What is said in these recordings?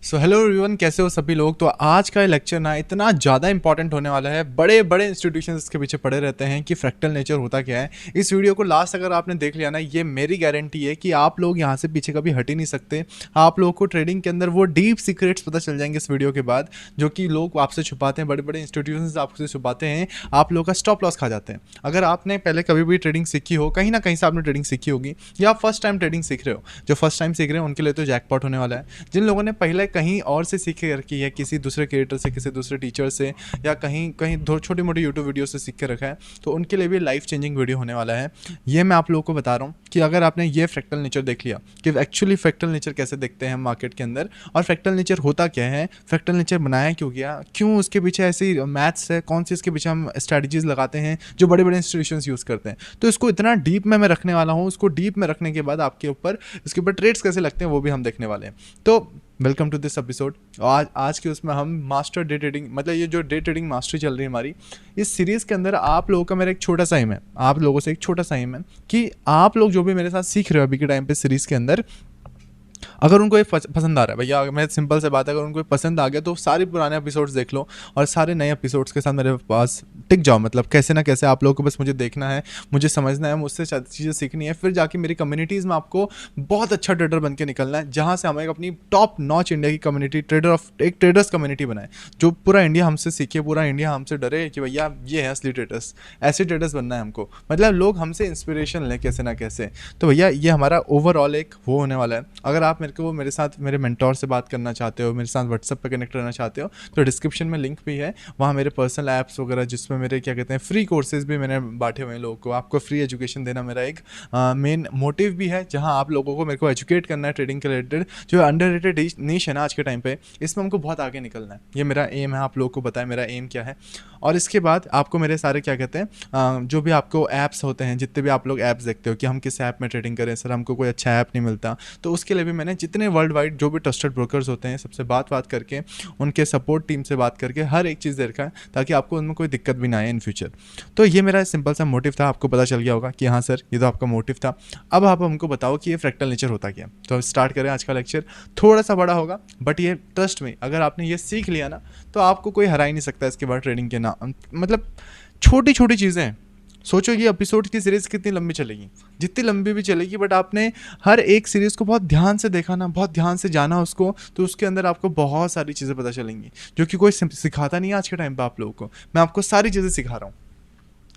So hello everyone, कैसे हो सभी लोग। तो आज का लेक्चर ना इतना ज़्यादा इंपॉर्टेंट होने वाला है। बड़े बड़े इंस्टीट्यूशन इसके पीछे पड़े रहते हैं कि फ्रैक्टल नेचर होता क्या है। इस वीडियो को लास्ट अगर आपने देख लिया ना, ये मेरी गारंटी है कि आप लोग यहाँ से पीछे कभी हट ही नहीं सकते। आप लोगों को ट्रेडिंग के अंदर वो डीप सीक्रेट्स पता चल जाएंगे इस वीडियो के बाद, जो कि लोग आपसे छुपाते हैं, बड़े बड़े इंस्टीट्यूशन आपसे छुपाते हैं। आप लोगों का स्टॉप लॉस खा जाते हैं। अगर आपने पहले कभी भी ट्रेडिंग सीखी हो, कहीं ना कहीं से आपने ट्रेडिंग सीखी होगी, या आप फर्स्ट टाइम ट्रेडिंग सीख रहे हो, जो फर्स्ट टाइम सीख रहे हैं उनके लिए तो जैकपॉट होने वाला है। जिन लोगों ने पहले कहीं और से सीख के रखी है, किसी दूसरे क्रिएटर से, किसी दूसरे टीचर से, या कहीं कहीं दो छोटी मोटी यूट्यूब वीडियो से सीख के रखा है, तो उनके लिए भी लाइफ चेंजिंग वीडियो होने वाला है। ये मैं आप लोगों को बता रहा हूँ कि अगर आपने ये फ्रैक्टल नेचर देख लिया कि एक्चुअली फ्रैक्टल नेचर कैसे देखते हैं मार्केट के अंदर, और फ्रैक्टल नेचर होता क्या है, फ्रैक्टल नेचर बनाया क्यों गया, क्यों उसके पीछे ऐसी मैथ्स है, कौन सी इसके पीछे हम स्ट्रैटेजीज लगाते हैं जो बड़े बड़े इंस्टीट्यूशंस यूज़ करते हैं, तो इसको इतना डीप में मैं रखने वाला हूँ। उसको डीप में रखने के बाद आपके ऊपर इसके ऊपर ट्रेड्स कैसे लगते हैं वो भी हम देखने वाले हैं। तो वेलकम टू दिस एपिसोड। आज के उसमें हम मास्टर डे ट्रेडिंग, मतलब ये जो डे ट्रेडिंग मास्टरी चल रही है हमारी, इस सीरीज़ के अंदर आप लोगों का मेरा एक छोटा सा एम है, आप लोगों से एक छोटा सा एम है कि आप लोग जो भी मेरे साथ सीख रहे हो अभी के टाइम पे सीरीज़ के अंदर, अगर उनको ये पसंद आ रहा है भैया, मैं सिंपल से बात है, अगर उनको पसंद आ गया तो सारे पुराने एपिसोड्स देख लो और सारे नए एपिसोड्स के साथ मेरे पास टिक जाओ। मतलब कैसे ना कैसे आप लोगों को बस मुझे देखना है, मुझे समझना है, मुझसे चीज़ें सीखनी है, फिर जाके मेरी कम्युनिटीज़ में आपको बहुत अच्छा ट्रेडर बन के निकलना है, जहाँ से हमें अपनी टॉप नॉच इंडिया की कम्युनिटी, एक ट्रेडर्स कम्युनिटी बनाए, जो पूरा इंडिया हमसे सीखे, पूरा इंडिया हमसे डरे कि भैया ये है असली ट्रेडर्स, ऐसे ट्रेडर्स बनना है हमको। मतलब लोग हमसे इंस्पिरेशन लें कैसे ना कैसे। तो भैया ये हमारा ओवरऑल एक वो होने वाला है। अगर आप मेरे साथ मेरे मेंटोर से बात करना चाहते हो, मेरे साथ व्हाट्सएप पे कनेक्ट रहना चाहते हो, तो डिस्क्रिप्शन में लिंक भी है, वहाँ मेरे पर्सनल ऐप्स वगैरह, जिसमें मेरे क्या कहते हैं फ्री कोर्सेज भी मैंने बांटे हुए हैं लोगों को। आपको फ्री एजुकेशन देना मेरा एक मेन मोटिव भी है, जहाँ आप लोगों को मेरे को एजुकेट करना है ट्रेडिंग के रिलेटेड, जो अंडररेटेड नीश है ना आज के टाइम पे, इसमें हमको बहुत आगे निकलना है। ये मेरा एम है, आप लोगों को बताया मेरा एम क्या है। और इसके बाद आपको मेरे सारे क्या कहते हैं जो भी आपको ऐप्स होते हैं, जितने भी आप लोग ऐप्स देखते हो कि हम किस ऐप में ट्रेडिंग करें सर, हमको कोई अच्छा ऐप नहीं मिलता, तो उसके लिए भी मैंने जितने वर्ल्ड वाइड जो भी ट्रस्टेड ब्रोकर्स होते हैं सबसे बात करके, उनके सपोर्ट टीम से बात करके हर एक चीज़ दे रखा है, ताकि आपको उनमें कोई दिक्कत भी ना आए इन फ्यूचर। तो ये मेरा सिंपल सा मोटिव था, आपको पता चल गया होगा कि हाँ सर ये तो आपका मोटिव था। अब आप हमको बताओ कि ये फ्रैक्टल नेचर होता क्या। तो अब स्टार्ट करें आज का लेक्चर। थोड़ा सा बड़ा होगा, बट ये ट्रस्ट में अगर आपने ये सीख लिया ना, तो आपको कोई हरा ही नहीं सकता इसके बाद ट्रेडिंग के ना। मतलब छोटी छोटी चीज़ें हैं। सोचो ये एपिसोड की सीरीज़ कितनी लंबी चलेगी, जितनी लंबी भी चलेगी, बट आपने हर एक सीरीज़ को बहुत ध्यान से देखा ना, बहुत ध्यान से जाना उसको, तो उसके अंदर आपको बहुत सारी चीज़ें पता चलेंगी, जो कि कोई सिखाता नहीं है आज के टाइम पे आप लोगों को। मैं आपको सारी चीज़ें सिखा रहा हूँ।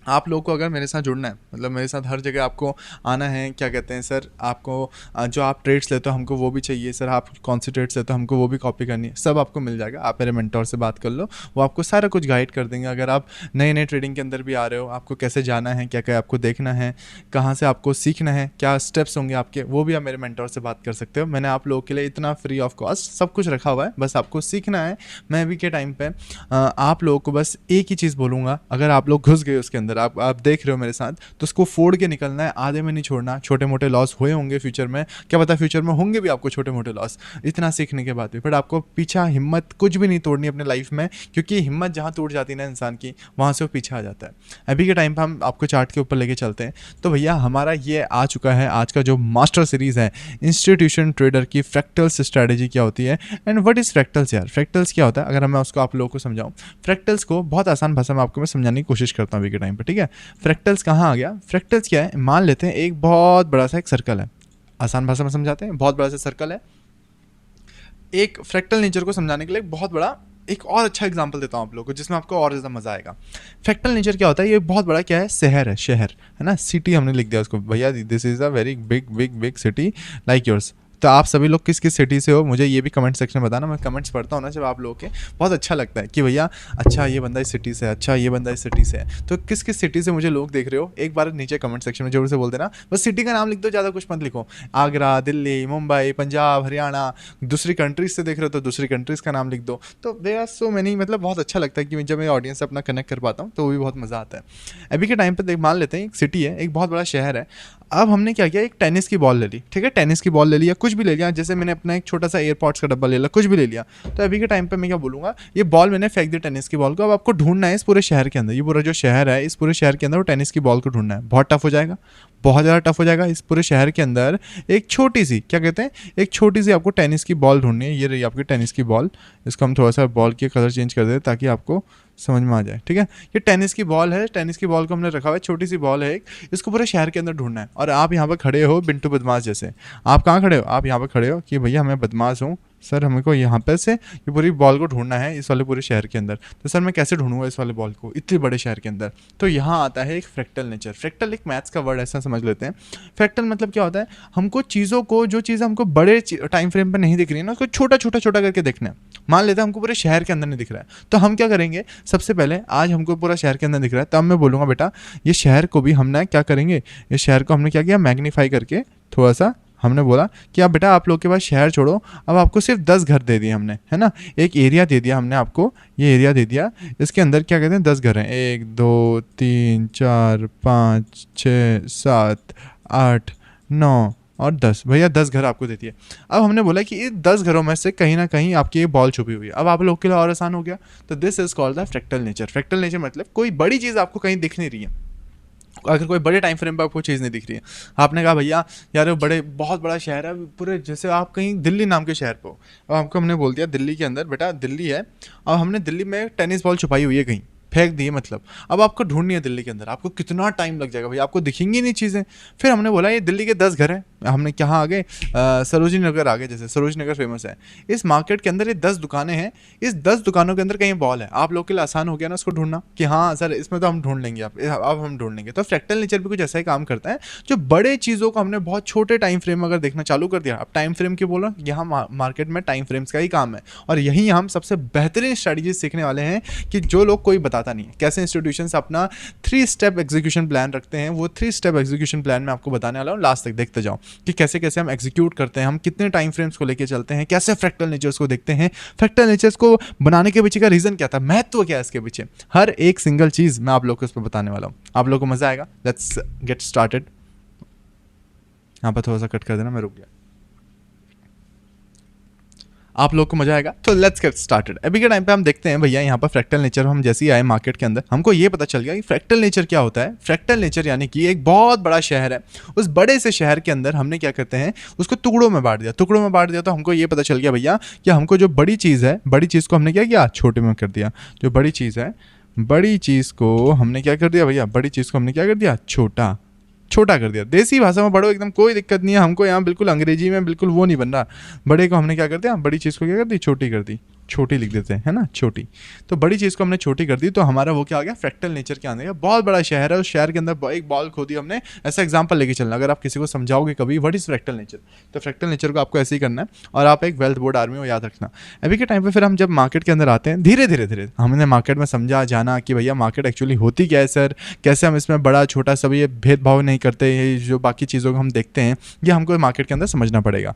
आप लोगों को अगर मेरे साथ जुड़ना है, मतलब मेरे साथ हर जगह आपको आना है, क्या कहते हैं सर, आपको जो आप ट्रेड्स लेते हो हमको वो भी चाहिए सर, आप कौन से ट्रेड्स लेते हो हमको वो भी कॉपी करनी है, सब आपको मिल जाएगा। आप मेरे मेंटोर से बात कर लो, वो आपको सारा कुछ गाइड कर देंगे। अगर आप नए नए ट्रेडिंग के अंदर भी आ रहे हो, आपको कैसे जाना है, क्या क्या आपको देखना है, कहाँ से आपको सीखना है, क्या स्टेप्स होंगे आपके, वो भी आप मेरे मेंटोर से बात कर सकते हो। मैंने आप लोगों के लिए इतना फ्री ऑफ कॉस्ट सब कुछ रखा हुआ है, बस आपको सीखना है। मैं अभी के टाइम पे आप लोगों को बस एक ही चीज़ बोलूँगा, अगर आप लोग घुस गए उसके अंदर, आप देख रहे हो मेरे साथ, तो उसको फोड़ के निकलना है, आधे में नहीं छोड़ना। छोटे मोटे लॉस हुए होंगे फ्यूचर में, क्या पता फ्यूचर में होंगे भी आपको छोटे मोटे लॉस, इतना सीखने के बाद भी, बट आपको पीछा हिम्मत कुछ भी नहीं तोड़नी अपने लाइफ में, क्योंकि हिम्मत जहाँ टूट जाती है ना इंसान की, वहाँ से वो पीछे आ जाता है। अभी के टाइम पर हम आपको चार्ट के ऊपर लेके चलते हैं। तो भैया हमारा ये आ चुका है आज का जो मास्टर सीरीज़ है, इंस्टीट्यूशन ट्रेडर की फ्रैक्टल्स स्ट्रैटेजी क्या होती है, एंड व्हाट इज़ फ्रैक्टल्स। यार फ्रैक्टल्स क्या होता है, अगर मैं उसको आप लोगों को समझाऊँ, फ्रैक्टल्स को बहुत आसान भाषा में आपको मैं समझाने की कोशिश करता हूँ अभी के टाइम पर, ठीक है। फ्रैक्टल्स कहाँ आ गया, फ्रैक्टल्स क्या है, मान लेते हैं एक बहुत बड़ा सा एक सर्कल है, आसान भाषा में समझाते हैं, बहुत बड़ा सा सर्कल है। एक फ्रैक्टल नेचर को समझाने के लिए बहुत बड़ा एक और अच्छा एग्जांपल देता हूँ आप लोगों को, जिसमें आपको और ज़्यादा मज़ा आएगा। फ्रैक्टल नेचर क्या होता है, ये बहुत बड़ा क्या है, शहर है, शहर है ना, सिटी हमने लिख दिया उसको, भैया this is a very big big big city like yours. तो आप सभी लोग किस किस सिटी से हो, मुझे ये भी कमेंट सेक्शन में बताना। मैं कमेंट्स पढ़ता हूँ ना जब आप लोगों के, बहुत अच्छा लगता है कि भैया अच्छा ये बंदा इस सिटी से है, अच्छा ये बंदा इस सिटी से है। तो किस किस सिटी से मुझे लोग देख रहे हो, एक बार नीचे कमेंट सेक्शन में जरूर से बोल देना। बस सिटी का नाम लिख दो, ज़्यादा कुछ मत लिखो। आगरा, दिल्ली, मुंबई, पंजाब, हरियाणा, दूसरी कंट्रीज से देख रहे हो तो दूसरी कंट्रीज़ का नाम लिख दो। तो देयर आर सो मैनी, मतलब बहुत अच्छा लगता है कि जब मैं ऑडियंस से अपना कनेक्ट कर पाता हूँ, तो वो भी बहुत मज़ा आता है। अभी के टाइम पर मान लेते हैं एक सिटी है, एक बहुत बड़ा शहर है। अब हमने क्या किया, एक टेनिस की बॉल ले ली, ठीक है, टेनिस की बॉल ले लिया, कुछ कुछ भी ले लिया, जैसे मैंने अपना एक छोटा सा एयरपॉड्स का डब्बा ले लिया, कुछ भी ले लिया, तो अभी के टाइम पे मैं क्या बोलूँगा, ये बॉल मैंने फेंक दी टेनिस की बॉल को, अब आपको ढूंढना है इस पूरे शहर के अंदर, ये पूरा जो शहर है इस पूरे शहर के अंदर वो टेनिस की बॉल को ढूंढना है। बहुत टफ हो जाएगा, बहुत ज़्यादा टफ हो जाएगा। इस पूरे शहर के अंदर एक छोटी सी, क्या कहते हैं, एक छोटी सी आपको टेनिस की बॉल ढूंढनी है। ये रही आपकी टेनिस की बॉल, इसको हम थोड़ा सा बॉल के कलर चेंज कर दें ताकि आपको समझ में आ जाए, ठीक है। ये टेनिस की बॉल है, टेनिस की बॉल को हमने रखा हुआ है, छोटी सी बॉल है एक, इसको पूरे शहर के अंदर ढूंढना है। और आप यहाँ पर खड़े हो बिंटू बदमाश जैसे, आप कहाँ खड़े हो, आप यहाँ पर खड़े हो कि भैया मैं बदमाश हूँ सर, हमको यहाँ पे से ये पूरी बॉल को ढूंढना है इस वाले पूरे शहर के अंदर। तो सर मैं कैसे ढूंढूंगा इस वाले बॉल को इतने बड़े शहर के अंदर? तो यहाँ आता है एक फ्रैक्टल नेचर। फ्रैक्टल एक मैथ्स का वर्ड ऐसा समझ लेते हैं। फ्रैक्टल मतलब क्या होता है, हमको चीज़ों को, जो चीज़ हमको बड़े टाइम फ्रेम पर नहीं दिख रही है ना, उसको छोटा छोटा छोटा करके देखना है। मान लेते हैं हमको पूरे शहर के अंदर नहीं दिख रहा है, तो हम क्या करेंगे, सबसे पहले आज हमको पूरा शहर के अंदर दिख रहा है, तब मैं बोलूँगा बेटा ये शहर को भी हमने क्या करेंगे, ये शहर को हमने क्या किया, मैग्नीफाई करके थोड़ा सा हमने बोला कि अब बेटा आप लोग के पास शहर छोड़ो, अब आपको सिर्फ 10 घर दे दिए हमने, है ना, एक एरिया दे दिया हमने आपको, ये एरिया दे दिया, इसके अंदर क्या कहते हैं 10 घर हैं, 1 2 3 4 5 6 7 8 9 और 10, भैया 10 घर आपको दे दिए। अब हमने बोला कि ये 10 घरों में से कहीं ना कहीं आपकी ये बॉल छुपी हुई है। अब आप लोग के लिए और आसान हो गया, तो this is called the fractal nature. Fractal nature मतलब कोई बड़ी चीज़ आपको कहीं दिख नहीं रही है, अगर कोई बड़े टाइम फ्रेम पर आपको चीज़ नहीं दिख रही है, आपने कहा भैया यार वो बड़े बहुत बड़ा शहर है पूरे, जैसे आप कहीं दिल्ली नाम के शहर पे हो, अब आपको हमने बोल दिया दिल्ली के अंदर बेटा दिल्ली है, अब हमने दिल्ली में टेनिस बॉल छुपाई हुई है कहीं, फेंक दिए, मतलब अब आपको ढूंढनी है दिल्ली के अंदर, आपको कितना टाइम लग जाएगा भैया, आपको दिखेंगी नहीं चीज़ें। फिर हमने बोला ये दिल्ली के 10 घर हैं, हमने कहाँ आ गए, सरोजनी नगर आ गए, जैसे सरोजनी नगर फेमस है, इस मार्केट के अंदर ये 10 दुकानें हैं, इस 10 दुकानों के अंदर कहीं बॉल है। आप लोग के लिए आसान हो गया ना उसको ढूंढना कि हाँ सर इसमें तो हम ढूंढ लेंगे, अब हम ढूंढ लेंगे। तो फ्रैक्टल नेचर भी कुछ ऐसा ही काम करता है, जो बड़े चीज़ों को हमने बहुत छोटे टाइम फ्रेम में अगर देखना चालू कर दिया, अब टाइम फ्रेम की बोला, यहाँ मार्केट में टाइम फ्रेम्स का ही काम है, और यही हम सबसे बेहतरीन स्ट्रैटेजी सीखने वाले हैं कि जो लोग कोई बताता नहीं है, कैसे इंस्टीट्यूशंस अपना 3 स्टेप एग्जीक्यूशन प्लान रखते हैं। वो 3 स्टेप एग्जीक्यूशन प्लान में आपको बताने वाला हूँ, लास्ट तक देखते जाओ कि कैसे कैसे हम एग्जीक्यूट करते हैं, हम कितने टाइम फ्रेम्स को लेके चलते हैं, कैसे फ्रैक्टल नेचर्स को देखते हैं, फ्रैक्टल नेचर्स को बनाने के पीछे का रीजन क्या था, महत्व क्या है इसके पीछे, हर एक सिंगल चीज मैं आप लोग को इस पर बताने वाला हूँ। आप लोग को मजा आएगा। Let's get started. यहाँ पर थोड़ा सा कट कर देना, मैं रुक गया। आप लोग को मजा आएगा, तो लेट्स गेट स्टार्टेड। अभी के टाइम पे हम देखते हैं भैया यहाँ पर फ्रैक्टल नेचर, हम जैसे ही आए मार्केट के अंदर हमको ये पता चल गया कि फ्रैक्टल नेचर क्या होता है। फ्रैक्टल नेचर यानी कि एक बहुत बड़ा शहर है, उस बड़े से शहर के अंदर हमने क्या करते हैं, उसको टुकड़ों में बांट दिया, टुकड़ों में बांट दिया, तो हमको ये पता चल गया भैया कि हमको जो बड़ी चीज़ है, बड़ी चीज़ को हमने क्या किया, छोटे में कर दिया। जो बड़ी चीज़ है, बड़ी चीज़ को हमने क्या कर दिया भैया, बड़ी चीज़ को हमने क्या कर दिया, छोटा कर दिया। देसी भाषा में पढ़ो, एकदम कोई दिक्कत नहीं है, हमको यहाँ बिल्कुल अंग्रेजी में बिल्कुल वो नहीं बन रहा। बड़े को हमने क्या कर दिया, बड़ी चीज़ को क्या कर दी, छोटी कर दी, छोटी लिख देते हैं, है ना, छोटी। तो बड़ी चीज़ को हमने छोटी कर दी, तो हमारा वो क्या आ गया, फ्रैक्टल नेचर के अंदर। बहुत बड़ा शहर है, उस शहर के अंदर एक बॉल खो दी हमने, ऐसा एग्जांपल लेके चलना। अगर आप किसी को समझाओगे कभी व्हाट इज फ्रैक्टल नेचर, तो फ्रैक्टल नेचर को आपको ऐसे ही करना है, और आप एक वेल्थ बोर्ड आर्मी हो, याद रखना। अभी के टाइम पे फिर हम जब मार्केट के अंदर आते हैं, धीरे धीरे हमने मार्केट में समझा जाना कि भैया मार्केट एक्चुअली होती क्या है सर, कैसे हम इसमें बड़ा छोटा सब ये भेदभाव नहीं करते, ये जो बाकी चीज़ों को हम देखते हैं, ये हमको मार्केट के अंदर समझना पड़ेगा।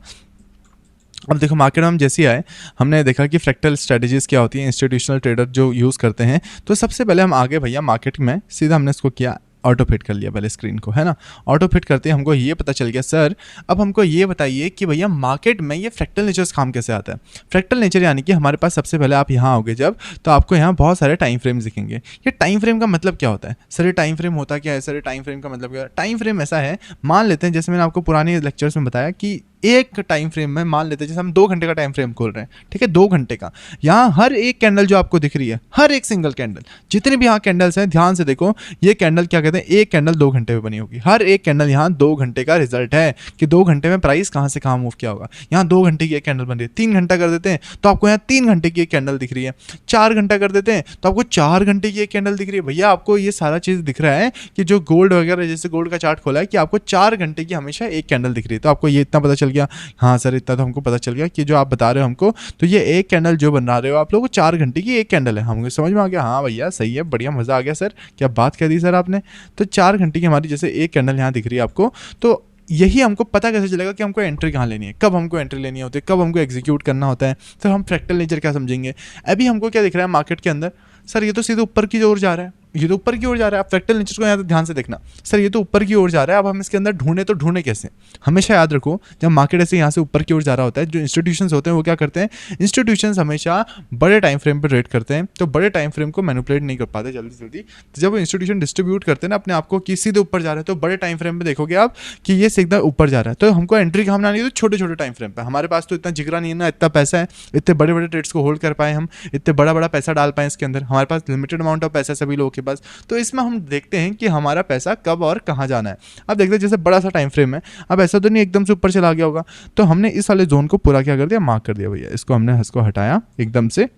अब देखो मार्केट में हम जैसे आए, हमने देखा कि फ्रैक्टल स्ट्रेटजीज क्या होती हैं, इंस्टीट्यूशनल ट्रेडर जो यूज़ करते हैं। तो सबसे पहले हम आगे भैया मार्केट में सीधा हमने इसको किया, ऑटो फिट कर लिया पहले स्क्रीन को, है ना। ऑटो फिट करते हमको ये पता चल गया, सर अब हमको ये बताइए कि भैया मार्केट में ये फ्रैक्टल नेचर्स काम कैसे आता है। फ्रैक्टल नेचर यानी कि हमारे पास सबसे पहले आप यहाँ आओगे जब, तो आपको यहाँ बहुत सारे टाइम फ्रेम्स दिखेंगे। ये टाइम फ्रेम का मतलब क्या होता है, सर ये टाइम फ्रेम होता क्या है, सर ये टाइम फ्रेम का मतलब क्या है। टाइम फ्रेम ऐसा है, मान लेते हैं जैसे मैंने आपको पुराने लेक्चर्स में बताया कि एक टाइम फ्रेम में, मान लेते हैं जैसे हम 2 घंटे का टाइम फ्रेम खोल रहे हैं, ठीक है, 2 घंटे का, यहाँ हर एक कैंडल जो आपको दिख रही है, हर एक सिंगल कैंडल, जितने भी यहाँ कैंडल्स हैं ध्यान से देखो, ये कैंडल क्या कहते हैं, एक कैंडल 2 घंटे में बनी होगी। हर एक कैंडल यहाँ 2 घंटे का रिजल्ट है कि 2 घंटे में प्राइस कहाँ से कहाँ मूव किया होगा। यहाँ 2 घंटे की एक कैंडल बन रही है, 3 घंटा कर देते हैं तो आपको यहाँ 3 घंटे की एक कैंडल दिख रही है, 4 घंटा कर देते हैं तो आपको 4 घंटे की एक कैंडल दिख रही है। भैया आपको ये सारा चीज़ दिख रहा है कि जो गोल्ड वगैरह, जैसे गोल्ड का चार्ट खोला है, कि आपको 4 घंटे की हमेशा एक कैंडल दिख रही है। तो आपको ये इतना पता चल गया, हाँ सर इतना तो हमको पता चल गया कि जो आप बता रहे हो हमको, तो ये एक कैंडल जो बना रहे हो आप लोग, 4 घंटे की एक कैंडल है। हमको समझ में आ गया, हाँ भैया सही है, बढ़िया, मज़ा आ गया सर, क्या बात कह दी सर आपने। तो 4 घंटे की हमारी जैसे एक कैंडल यहाँ दिख रही है आपको, तो यही हमको पता कैसे चलेगा कि हमको एंट्री कहाँ लेनी है, कब हमको एंट्री लेनी होती है, कब हमको एग्जीक्यूट करना होता है। तो हम फ्रैक्टल नेचर क्या समझेंगे। अभी हमको क्या दिख रहा है मार्केट के अंदर, सर ये तो सीधे ऊपर की ओर जा रहा है, ये तो ऊपर की ओर जा रहा है। आप फ्रैक्टल नेचर को यहाँ ध्यान से देखना, सर ये तो ऊपर की ओर जा रहा है। अब हम इसके अंदर ढूंढे तो ढूंढे कैसे? हमेशा याद रखो, जब मार्केट ऐसे यहाँ से ऊपर की ओर जा रहा होता है, जो इंस्टीट्यूशंस होते हैं वो क्या करते हैं, इंस्टीट्यूशंस हमेशा बड़े टाइम फ्रेम पर रेट करते हैं, तो बड़े टाइम फ्रेम को मैनिपुलेट नहीं कर पाते जल्दी जल्दी। तो जब वो इंस्टीट्यूशन डिस्ट्रीब्यूट करते हैं ना अपने आप को कि सीधे ऊपर जा रहा है, तो बड़े टाइम फ्रेम पे देखोगे आप कि ये सीधा ऊपर जा रहा है। तो हमको एंट्री कहाँ बनानी है? तो छोटे छोटे टाइम फ्रेम पे। हमारे पास तो इतना जिगरा नहीं है ना, इतना पैसा है, इतने बड़े बड़े ट्रेड्स को होल्ड कर पाए हम, इतने बड़ा बड़ा पैसा डाल पाए इसके अंदर। हमारे पास लिमिटेड अमाउंट ऑफ पैसा सभी लोगों के पास। तो इसमें हम देखते हैं कि हमारा पैसा कब और कहाँ जाना है। अब देखते हैं जैसे बड़ा सा टाइम फ्रेम है, अब ऐसा तो नहीं एकदम से ऊपर चला गया होगा, तो हमने इस वाले जोन को पूरा क्या कर दिया, मार्क कर दिया भैया। इसको हमने इसको हटाया एकदम से।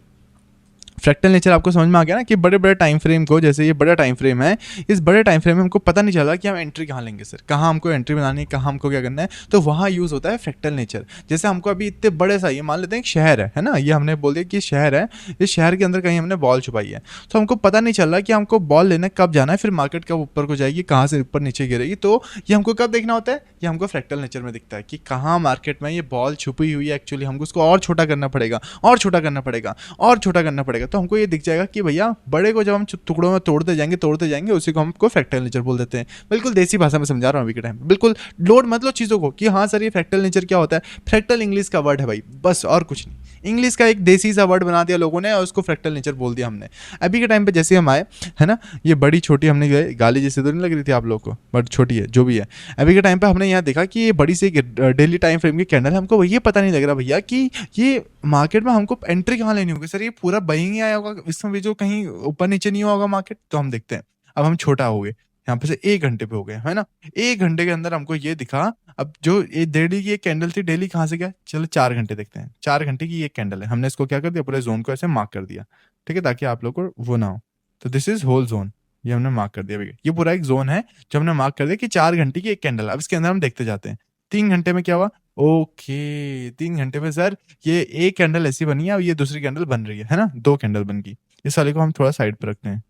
फ्रैक्टल नेचर आपको समझ में आ गया ना कि बड़े बड़े टाइम फ्रेम को, जैसे ये बड़ा टाइम फ्रेम है, इस बड़े टाइम फ्रेम में हमको पता नहीं चला कि हम एंट्री कहाँ लेंगे सर, कहाँ हमको एंट्री बनानी है, कहाँ हमको क्या करना है, तो वहाँ यूज़ होता है फ्रैक्टल नेचर। जैसे हमको अभी इतने बड़े सा, ये मान लेते हैं एक शहर है ना, ये हमने बोल दिया कि शहर है, इस शहर के अंदर कहीं हमने बॉल छुपाई है, तो हमको पता नहीं चल रहा कि हमको बॉल लेने कब जाना है, फिर मार्केट कब ऊपर को जाएगी, कहाँ से ऊपर नीचे गिरेगी। तो ये हमको कब देखना होता है, ये हमको फ्रैक्टल नेचर में दिखता है कि कहाँ मार्केट में ये बॉल छुपी हुई है। एक्चुअली हमको उसको और छोटा करना पड़ेगा, और छोटा करना पड़ेगा, और छोटा करना पड़ेगा, तो हमको ये दिख जाएगा कि भैया बड़े को जब हम टुकड़ों में तोड़ते जाएंगे उसी को हमको फ्रैक्टल नेचर बोल देते हैं। बिल्कुल देसी भाषा में समझा रहा हूँ अभी के टाइम, बिल्कुल लोड मत लो चीज़ों को कि हाँ सर ये फ्रैक्टल नेचर क्या होता है। फ्रैक्टल इंग्लिश का वर्ड है भाई, बस और कुछ नहीं। इंग्लिश का एक देसी सा वर्ड बना दिया लोगों ने और उसको फ्रैक्टल नेचर बोल दिया हमने। अभी के टाइम पे जैसे हम आए है ना, ये बड़ी छोटी हमने गाली जैसे तो नहीं लग रही थी आप लोग को, बट छोटी है जो भी है। अभी के टाइम पे हमने यहाँ देखा कि ये बड़ी सी डेली टाइम फ्रेम की कैंडल है। हमको ये पता नहीं लग रहा भैया कि ये मार्केट में हमको एंट्री कहाँ लेनी होगी। सर ये पूरा बहिंग ही आया होगा, इसमें भी जो कहीं ऊपर नीचे नहीं होगा मार्केट। तो हम देखते हैं, अब हम छोटा हो गए, यहाँ पे से 1 घंटे पे हो गए है ना। 1 घंटे के अंदर हमको ये दिखा, अब जो ये डेली की एक कैंडल थी, डेली कहाँ से गया, चलो 4 घंटे देखते हैं। 4 घंटे की एक कैंडल है, हमने इसको क्या कर दिया, पूरे जोन को ऐसे मार्क कर दिया, ठीक है, ताकि आप लोग को वो ना हो। तो दिस इज होल जोन, ये हमने मार्क कर दिया भैया। ये पूरा एक जोन है जो हमने मार्क कर दिया कि 4 घंटे की एक कैंडल। अब इसके अंदर हम देखते जाते हैं 3 घंटे में क्या हुआ। ओके 3 घंटे में सर ये एक कैंडल ऐसी बनी है, अब ये दूसरी कैंडल बन रही है ना, 2 कैंडल बन गई। इस वाले को हम थोड़ा साइड पर रखते हैं।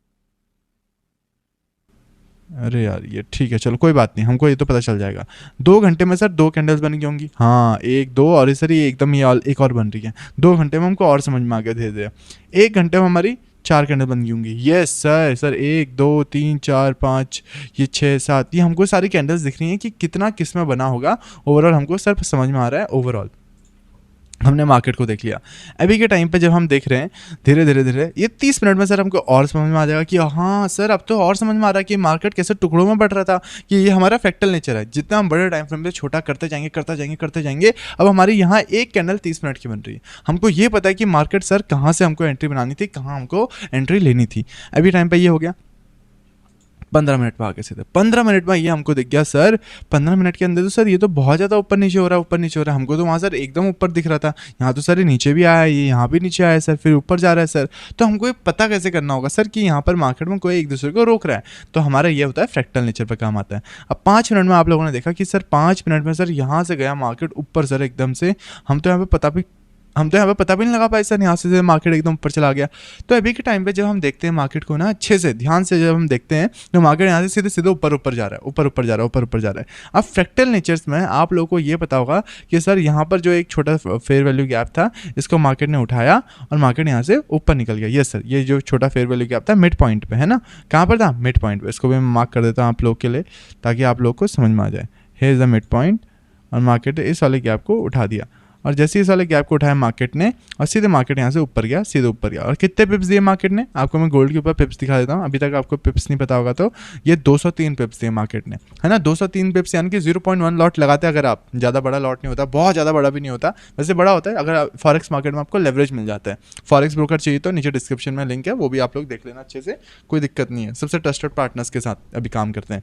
अरे यार ये ठीक है, चलो कोई बात नहीं, हमको ये तो पता चल जाएगा। 2 घंटे में सर 2 कैंडल्स बन गई होंगी, हाँ 1 2 और सर ये एकदम ये एक और बन रही है। 2 घंटे में हमको और समझ में आ गया धीरे धीरे। 1 घंटे में हमारी 4 कैंडल बन गई होंगी। यस सर, सर 1 2 3 4 5 ये 6 7, ये हमको सारी कैंडल्स दिख रही हैं कि कितना किस में बना होगा। ओवरऑल हमको सर समझ में आ रहा है। ओवरऑल हमने मार्केट को देख लिया। अभी के टाइम पे जब हम देख रहे हैं धीरे धीरे धीरे, ये 30 मिनट में सर हमको और समझ में आ जाएगा कि हाँ सर अब तो और समझ में आ रहा है कि मार्केट कैसे टुकड़ों में बढ़ रहा था, कि ये हमारा फ्रैक्टल नेचर है। जितना हम बड़े टाइम फ्रेम पे छोटा करते जाएंगे करते जाएंगे करते जाएंगे, अब हमारी यहाँ एक कैंडल 30 मिनट की बन रही है। हमको ये पता है कि मार्केट सर कहाँ से हमको एंट्री बनानी थी, कहाँ हमको एंट्री लेनी थी। अभी टाइम पर ये हो गया 15 मिनट में आगे सीधे 15 मिनट में ये हमको दिख गया सर। 15 मिनट के अंदर तो सर ये तो बहुत ज़्यादा ऊपर नीचे हो रहा है, ऊपर नीचे हो रहा है। हमको तो वहाँ सर एकदम ऊपर दिख रहा था, यहाँ तो सर ये नीचे भी आया है, ये यहाँ भी नीचे आया है सर, फिर ऊपर जा रहा है सर। तो हमको ये पता कैसे करना होगा सर कि यहाँ पर मार्केट में कोई एक दूसरे को रोक रहा है। तो हमारा ये होता है फ्रैक्टल नेचर पर काम आता है। अब 5 मिनट में आप लोगों ने देखा कि सर 5 मिनट में सर यहाँ से गया मार्केट ऊपर सर एकदम से। हम तो यहाँ पे पता भी नहीं लगा पाए सर, यहाँ से मार्केट एकदम ऊपर चला गया। तो अभी के टाइम पे जब हम देखते हैं मार्केट को ना अच्छे से ध्यान से जब हम देखते हैं, तो मार्केट यहाँ से सीधे सीधे ऊपर जा रहा है, ऊपर जा रहा है। अब फ्रैक्टल नेचर्स में आप लोगों को ये पता होगा कि सर यहाँ पर जो एक छोटा फेयर वैल्यू गैप था, इसको मार्केट ने उठाया और मार्केट यहाँ से ऊपर निकल गया। यस सर, ये जो छोटा फेयर वैल्यू गैप था मिड पॉइंट पे है ना, कहाँ पर था, मिड पॉइंट पे। इसको भी मैं मार्क कर देता हूँ आप लोग के लिए ताकि आप लोग को समझ में आ जाए। Here is the mid point, और मार्केट ने इस वाले गैप को उठा दिया, और जैसे ही इस वाले गैप को उठाया मार्केट ने, और सीधे मार्केट यहाँ से ऊपर गया, सीधे ऊपर गया। और कितने पिप्स दिए मार्केट ने, आपको मैं गोल्ड के ऊपर पिप्स दिखा देता हूँ। अभी तक आपको पिप्स नहीं पता होगा तो ये 203 पिप्स दिए मार्केट ने, है ना। 203 पिप्स यानी कि 0.1 लॉट लगाते हैं अगर आप। ज़्यादा बड़ा लॉट नहीं होता, बहुत ज़्यादा बड़ा भी नहीं होता, वैसे बड़ा होता है अगर फॉरेक्स मार्केट में आपको लेवरेज मिल जाता है। फॉरेक्स ब्रोकर चाहिए तो नीचे डिस्क्रिप्शन में लिंक है, वो भी आप लोग देख लेना अच्छे से, कोई दिक्कत नहीं है। सबसे ट्रस्टेड पार्टनर्स के साथ अभी काम करते हैं।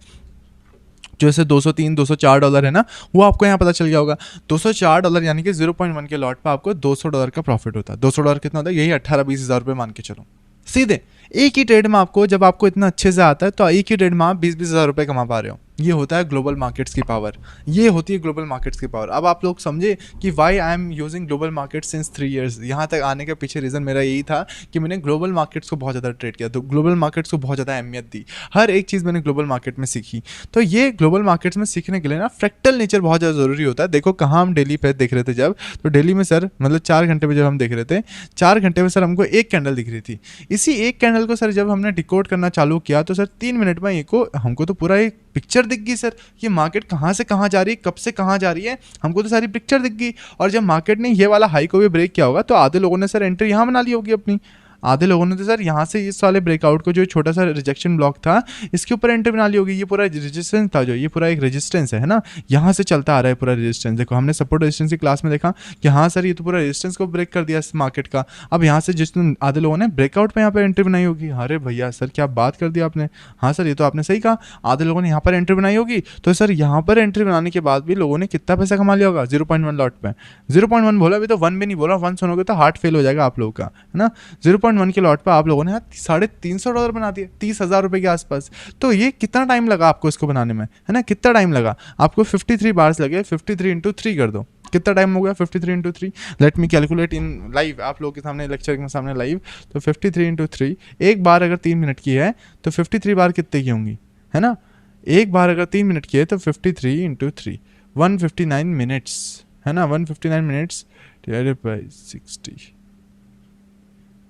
जो ऐसे 203 $204 है ना, वो आपको यहाँ पता चल गया होगा। $204 यानी कि 0.1 के लॉट पर आपको $200 का प्रॉफिट होता है। $200 कितना होता है, यही 18-20 हज़ार रुपये मान के चलो। सीधे एक ही ट्रेड में आपको, जब आपको इतना अच्छे से आता है तो एक ही ट्रेड में आप 20-20 हज़ार रुपये कमा पा रहे हो। ये होता है ग्लोबल मार्केट्स की पावर, ये होती है ग्लोबल मार्केट्स की पावर। अब आप लोग समझे कि why I am using global market since 3 years. यहाँ तक आने के पीछे रीज़न मेरा यही था कि मैंने ग्लोबल मार्केट्स को बहुत ज़्यादा ट्रेड किया, तो ग्लोबल मार्केट्स को बहुत ज़्यादा अहमियत दी, हर एक चीज़ मैंने ग्लोबल मार्केट में सीखी। तो ये ग्लोबल मार्केट्स में सीखने के लिए ना फ्रैक्टल नेचर बहुत ज़्यादा ज़रूरी होता है। देखो कहाँ हम डेली पे देख रहे थे जब, तो डेली में सर मतलब 4 घंटे पे जब हम देख रहे थे, 4 घंटे में सर हमको एक कैंडल दिख रही थी। इसी एक कैंडल को सर जब हमने डिकोड करना चालू किया तो सर 3 मिनट में हमको तो पूरा एक पिक्चर दिख गई सर, ये मार्केट कहाँ से कहाँ जा रही है, कब से कहाँ जा रही है, हमको तो सारी पिक्चर दिख गई। और जब मार्केट ने ये वाला हाई को भी ब्रेक किया होगा तो आधे लोगों ने सर एंट्री यहाँ बना ली होगी अपनी, आधे लोगों ने तो सर यहाँ से इस वाले ब्रेकआउट को जो छोटा सा रिजेक्शन ब्लॉक था इसके ऊपर एंट्री बना ली होगी। ये पूरा रेजिस्टेंस था, जो ये पूरा एक रेजिस्टेंस है ना, यहाँ से चलता आ रहा है पूरा रेजिस्टेंस। देखो हमने सपोर्ट रेजिस्टेंस की क्लास में देखा कि हाँ सर ये तो पूरा रेजिस्टेंस को ब्रेक कर दिया इस मार्केट का। अब यहाँ से जिस आधे लोगों ने ब्रेकआउट पे यहाँ पर एंट्री बनाई होगी। अरे भैया सर क्या बात कर दिया आपने, हाँ सर ये तो आपने सही कहा, आधे लोगों ने यहाँ पर एंट्री बनाई होगी। तो सर यहाँ पर एंट्री बनाने के बाद भी लोगों ने कितना पैसा कमा लिया होगा 0.1 लॉट पे। 0.1 बोला, अभी तो 1 भी नहीं बोला, 1 सुनोगे तो हार्ट फेल हो जाएगा आप लोगों का, है ना। 0.1 के लॉट पे आप लोगों ने $350 बना दिए, 30,000 रुपए के आसपास। तो ये कितना टाइम लगा आपको इसको बनाने में, है ना, कितना टाइम लगा आपको? 53 बार्स लगे, 53 इंटू 3 कर दो, कितना टाइम हो गया 53 into 3। Let me calculate in live, आप लोगों के सामने लेक्चर के सामने लाइव। तो 53 इंटू 3, एक बार अगर 3 मिनट की है तो 53 बार कितने की होंगी, है ना। एक बार अगर 3 मिनट की है तो 53 इंटू 3 159 मिनट्स, है ना। 159 मिनट्स डिवाइडेड बाई 60,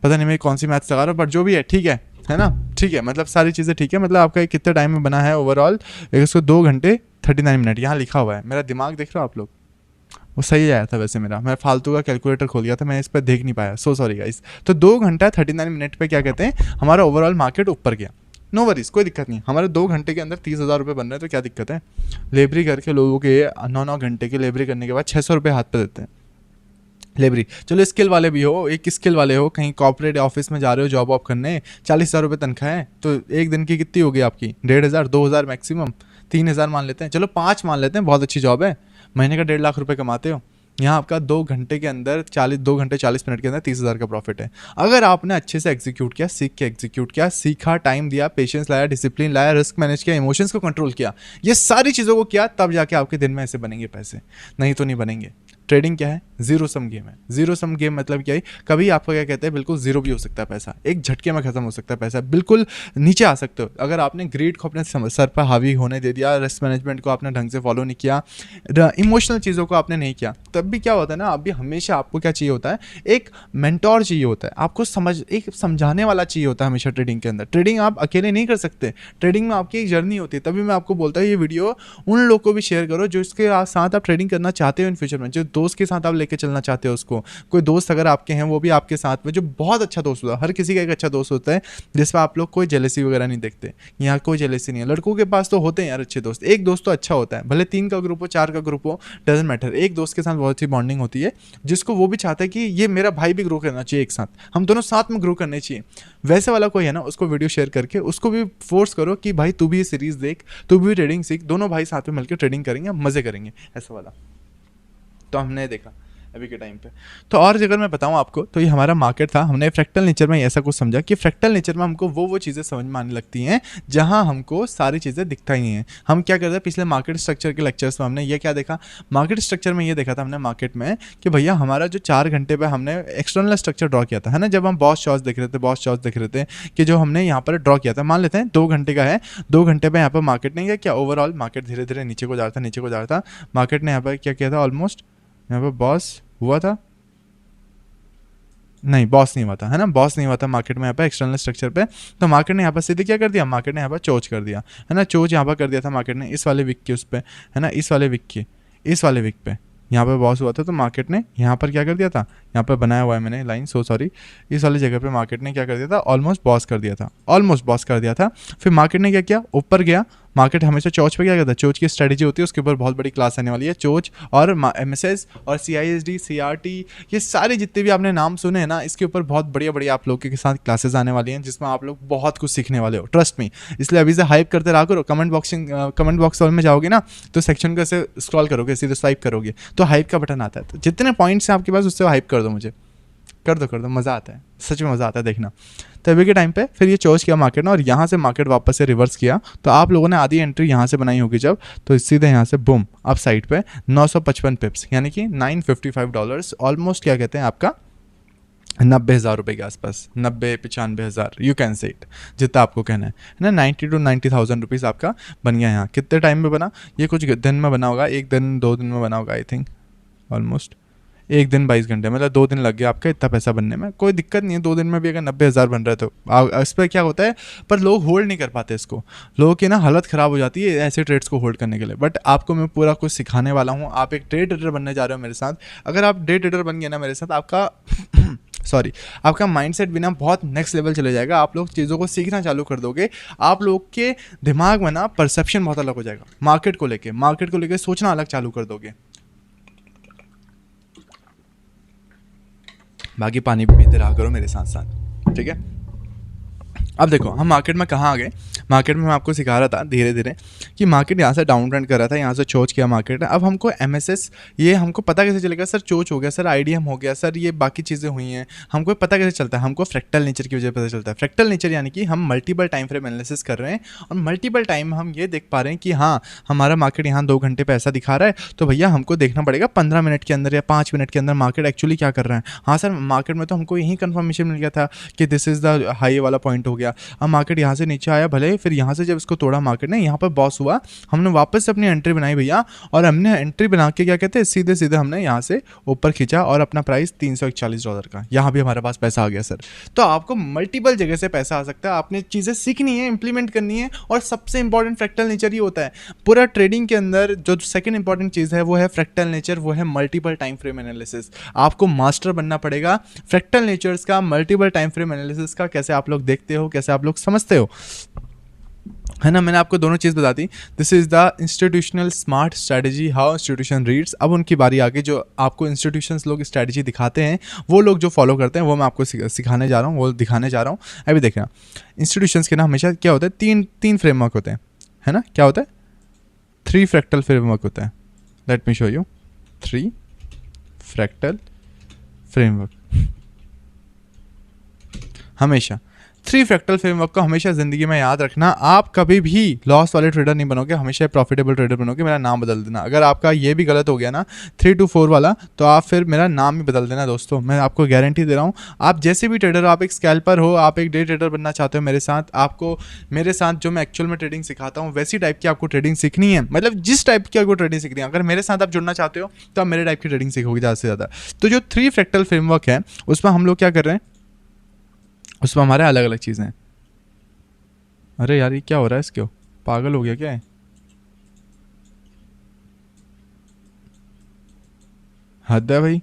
पता नहीं मैं कौन सी मैथ्स लगा रहा हूँ, बट जो भी है ठीक है ना, ठीक है, मतलब सारी चीज़ें ठीक है। मतलब आपका कितने टाइम में बना है ओवरऑल, इसको 2 घंटे 39 मिनट यहाँ लिखा हुआ है। मेरा दिमाग देख रहे हो आप लोग, वो सही आया था वैसे मेरा, मैं फालतू का कैलकुलेटर खोल गया था, मैं इस पर देख नहीं पाया, सो सॉरी गाइस। तो 2 घंटा 39 मिनट पे क्या कहते हैं, हमारा ओवरऑल मार्केट ऊपर गया। नो वरीज, कोई दिक्कत नहीं, हमारे 2 घंटे के अंदर 30,000 रुपये बन रहे हैं, तो क्या दिक्कत है। लेबरी करके लोगों के 9-9 घंटे की लेबरी करने के बाद 600 रुपये हाथ पे देते हैं लेबरी। चलो स्किल वाले भी हो, एक स्किल वाले हो, कहीं कॉर्पोरेट ऑफिस में जा रहे हो जॉब वॉब करने, 40,000 रुपये तनख्वाह है, तो एक दिन की कितनी होगी आपकी, 1,500 2,000 मैक्सिमम, 3,000 मान लेते हैं, चलो 5 मान लेते हैं, बहुत अच्छी जॉब है, महीने का 1.5 लाख रुपये कमाते हो। यहाँ आपका 2 घंटे के अंदर 2 घंटे 40 मिनट के अंदर 30,000 का प्रॉफिट है। अगर आपने अच्छे से एग्जीक्यूट किया, सीख के एग्जीक्यूट किया, सीखा, टाइम दिया, पेशेंस लाया, डिसिप्लिन लाया, रिस्क मैनेज किया, इमोशंस को कंट्रोल किया, ये सारी चीज़ों को किया, तब जाके आपके दिन में ऐसे बनेंगे पैसे, नहीं तो नहीं बनेंगे। ट्रेडिंग क्या है, जीरो सम गेम है। जीरो सम गेम मतलब क्या है, कभी आपको क्या कहते हैं, बिल्कुल जीरो भी हो सकता है पैसा, एक झटके में खत्म हो सकता है पैसा, बिल्कुल नीचे आ सकते हो अगर आपने ग्रीड को अपने सर पर हावी होने दे दिया, रिस्क मैनेजमेंट को आपने ढंग से फॉलो नहीं किया, इमोशनल चीज़ों को आपने नहीं किया, तब भी क्या होता है ना, अभी हमेशा आपको क्या चाहिए होता है, एक मेंटोर चाहिए होता है, आपको एक समझाने वाला चाहिए होता है हमेशा ट्रेडिंग के अंदर। ट्रेडिंग आप अकेले नहीं कर सकते, ट्रेडिंग में आपकी एक जर्नी होती है। तभी मैं आपको बोलता हूँ ये वीडियो उन लोगों को भी शेयर करो जो इसके साथ आप ट्रेडिंग करना चाहते हो इन फ्यूचर में, जो दोस्त के साथ आप लेके चलना चाहते हो उसको। कोई दोस्त अगर आपके हैं वो भी आपके साथ में, जो बहुत अच्छा दोस्त होता है, हर किसी का एक अच्छा दोस्त होता है जिसमें आप लोग कोई जेलसी वगैरह नहीं देखते। यहाँ कोई जेलसी नहीं है, लड़कों के पास तो होते हैं यार अच्छे दोस्त, एक दोस्त तो अच्छा होता है, भले 3 का ग्रुप हो, 4 का ग्रुप हो, डजेंट मैटर, एक दोस्त के साथ बहुत अच्छी बॉन्डिंग होती है जिसको वो भी चाहता है कि ये मेरा भाई भी ग्रो करना चाहिए, एक साथ हम दोनों साथ में ग्रो करने चाहिए। वैसे वाला कोई है ना, उसको वीडियो शेयर करके उसको भी फोर्स करो कि भाई तू भी ये सीरीज देख, तू भी ट्रेडिंग सीख, दोनों भाई साथ में मिलकर ट्रेडिंग करेंगे, मजे करेंगे, ऐसा वाला। तो हमने देखा अभी के टाइम पे। तो और अगर मैं बताऊं आपको, तो ये हमारा मार्केट था, हमने फ्रैक्टल नेचर में ऐसा कुछ समझा कि फ्रैक्टल नेचर में हमको वो चीज़ें समझ में आने लगती हैं जहां हमको सारी चीज़ें दिखता ही नहीं है। हम क्या करते हैं, पिछले मार्केट स्ट्रक्चर के लेक्चर्स में हमने ये क्या देखा, मार्केट स्ट्रक्चर में ये देखा था हमने मार्केट में कि भैया हमारा जो 4 घंटे पे हमने एक्सटर्नल स्ट्रक्चर ड्रॉ किया था, है ना, जब हम बॉस चॉइस देख रहे थे, कि जो हमने यहाँ पर ड्रॉ किया था, मान लेते हैं 2 घंटे का है, 2 घंटे पे यहाँ पर मार्केट ने क्या ओवरऑल मार्केट धीरे धीरे नीचे को जा रहा था, मार्केट ने यहाँ पर क्या किया था, ऑलमोस्ट यहाँ पर बॉस हुआ था, नहीं बॉस नहीं हुआ था, है ना, बॉस नहीं हुआ था मार्केट में यहाँ पे एक्सटर्नल स्ट्रक्चर पे। तो मार्केट ने यहाँ पर सीधे क्या कर दिया, मार्केट ने यहाँ पर चोच कर दिया, है ना, चोच यहाँ पर कर दिया था मार्केट ने इस वाले विक के उस पर, है ना, इस वाले विक पे यहाँ पे बॉस हुआ था। तो मार्केट ने यहाँ पर क्या कर दिया था, यहाँ पर बनाया हुआ है मैंने लाइन, सो सॉरी, इस वाली जगह पे मार्केट ने क्या कर दिया था, ऑलमोस्ट बॉस कर दिया था। फिर मार्केट ने क्या किया, ऊपर गया। मार्केट हमेशा चोच पे क्या करता है, चोच की स्ट्रेटेजी होती है, उसके ऊपर बहुत बड़ी क्लास आने वाली है। चोच और MSS और CISD CRT, ये सारे जितने भी आपने नाम सुने हैं ना, इसके ऊपर बहुत बढ़िया आप लोग के साथ क्लासेस आने वाली हैं जिसमें आप लोग बहुत कुछ सीखने वाले हो, ट्रस्ट मी। इसलिए अभी से हाइप करते रहा करो। कमेंट बॉक्स में जाओगे ना तो सेक्शन को ऐसे स्क्रॉल करोगे, सीधे स्वाइप करोगे तो हाइप का बटन आता है, तो जितने पॉइंट्स हैं आपके पास उससे हाइप कर दो मुझे, कर दो, मज़ा आता है, सच में मज़ा आता है देखना। तो अभी के टाइम पे फिर ये चोज किया मार्केट ने और यहाँ से मार्केट वापस से रिवर्स किया। तो आप लोगों ने आधी एंट्री यहाँ से बनाई होगी जब, तो सीधे यहाँ से बूम अप साइड पे 955 पिप्स यानी कि $955, ऑलमोस्ट क्या कहते हैं आपका 90,000 रुपये के आसपास, 90-95,000 यू कैन से इट, जितना आपको कहना है ना। 90 to 90,000 रुपीज़ आपका बन गया यहाँ। कितने टाइम में बना? ये कुछ दिन में बना होगा, 1 दिन 2 दिन में बना होगा आई थिंक, ऑलमोस्ट 1 दिन 22 घंटे, मतलब 2 दिन लग गया आपका इतना पैसा बनने में। कोई दिक्कत नहीं है, 2 दिन में भी अगर 90,000 बन रहा है तो इस पर क्या होता है, पर लोग होल्ड नहीं कर पाते इसको, लोगों की ना हालत ख़राब हो जाती है ऐसे ट्रेड्स को होल्ड करने के लिए। बट आपको मैं पूरा कुछ सिखाने वाला हूँ। आप एक डे ट्रेडर बनने जा रहे हो मेरे साथ। अगर आप डे ट्रेडर बन गए ना मेरे साथ, आपका आपका माइंडसेट भी ना बहुत नेक्स्ट लेवल चले जाएगा। आप लोग चीज़ों को सीखना चालू कर दोगे। आप लोग के दिमाग में ना परसेप्शन बहुत अलग हो जाएगा, मार्केट को लेके सोचना अलग चालू कर दोगे। बाकी पानी भी पीते रहा करो मेरे साथ साथ, ठीक है। अब देखो हम मार्केट में कहाँ आ गए। मार्केट में मैं आपको सिखा रहा था धीरे धीरे कि मार्केट यहाँ से डाउन ट्रेंड कर रहा था, यहाँ से चोच किया मार्केट ने। अब हमको एमएसएस ये हमको पता कैसे चलेगा? सर चोच हो गया, सर आईडीएम हो गया, सर ये बाकी चीज़ें हुई हैं, हमको पता कैसे चलता है? हमको फ्रैक्टल नेचर की वजह पता चलता है। फ्रैक्टल नेचर यानी कि हम मल्टीपल टाइम फ्रेम एनालिसिस कर रहे हैं और मल्टीपल टाइम हम ये देख पा रहे हैं कि हाँ हमारा मार्केट यहाँ 2 घंटे पे ऐसा दिखा रहा है, तो भैया हमको देखना पड़ेगा 15 मिनट के अंदर या 5 मिनट के अंदर मार्केट एक्चुअली क्या कर रहा है। हाँ सर मार्केट में तो हमको यही कन्फर्मेशन मिल गया था कि दिस इज़ द हाई वाला पॉइंट हो गया। अब मार्केट यहाँ से नीचे आया भले, फिर यहाँ से जब इसको तोड़ा मार्केट ने, यहाँ पर बॉस हुआ, हमने वापस से अपनी एंट्री बनाई भैया, और हमने एंट्री बना के क्या कहते हैं सीधे सीधे हमने यहाँ से ऊपर खींचा और अपना प्राइस $341 का, यहाँ भी हमारे पास पैसा आ गया सर। तो आपको मल्टीपल जगह से पैसा आ सकता है। आपने चीज़ें सीखनी है, इंप्लीमेंट करनी है, और सबसे इंपॉर्टेंट फ्रैक्टल नेचर ही होता है पूरा ट्रेडिंग के अंदर। जो सेकंड इंपॉर्टेंट चीज़ है वो है फ्रैक्टल नेचर, वो है मल्टीपल टाइम फ्रेम एनालिसिस। आपको मास्टर बनना पड़ेगा फ्रैक्टल नेचर्स का, मल्टीपल टाइम फ्रेम एनालिसिस का, कैसे आप लोग देखते हो, कैसे आप लोग समझते हो, है ना। मैंने आपको दोनों चीज़ बता दी। This is the institutional smart strategy, how institution reads. अब उनकी बारी आ गई, जो आपको इंस्टीट्यूशंस लोग स्ट्रैटेजी दिखाते हैं, वो लोग जो फॉलो करते हैं वो मैं आपको सिखाने जा रहा हूँ, वो दिखाने जा रहा हूँ। अभी देखना, इंस्टीट्यूशंस के ना हमेशा क्या होता है, तीन फ्रेमवर्क होते हैं, है ना। क्या होता है? 3 फ्रैक्टल फ्रेमवर्क होता है। Let me show you 3 fractal framework. हमेशा 3 फ्रैक्टल फ्रेमवर्क को हमेशा ज़िंदगी में याद रखना। आप कभी भी लॉस वाले ट्रेडर नहीं बनोगे, हमेशा प्रॉफिटेबल ट्रेडर बनोगे। मेरा नाम बदल देना अगर आपका ये भी गलत हो गया ना 3 to 4 वाला, तो आप फिर मेरा नाम ही बदल देना दोस्तों। मैं आपको गारंटी दे रहा हूँ। आप जैसे भी ट्रेडर हो, आप एक स्कैल्पर हो, आप एक डे ट्रेडर बनना चाहते हो मेरे साथ, आपको मेरे साथ जो मैं एक्चुअल में ट्रेडिंग सिखाता हूँ वैसी टाइप की आपको ट्रेडिंग सीखनी है, मतलब जिस टाइप की आपको ट्रेडिंग सीखनी है, अगर मेरे साथ आप जुड़ना चाहते हो तो आप मेरे टाइप की ट्रेडिंग सीखोगे ज़्यादा से ज़्यादा। तो जो 3 फ्रैक्टल फ्रेमवर्क है उसमें हम लोग क्या कर रहे हैं, उसमें हमारे अलग अलग चीज़ें हैं। अरे यार ये क्या हो रहा है, इसको पागल हो गया क्या है? हद है भाई।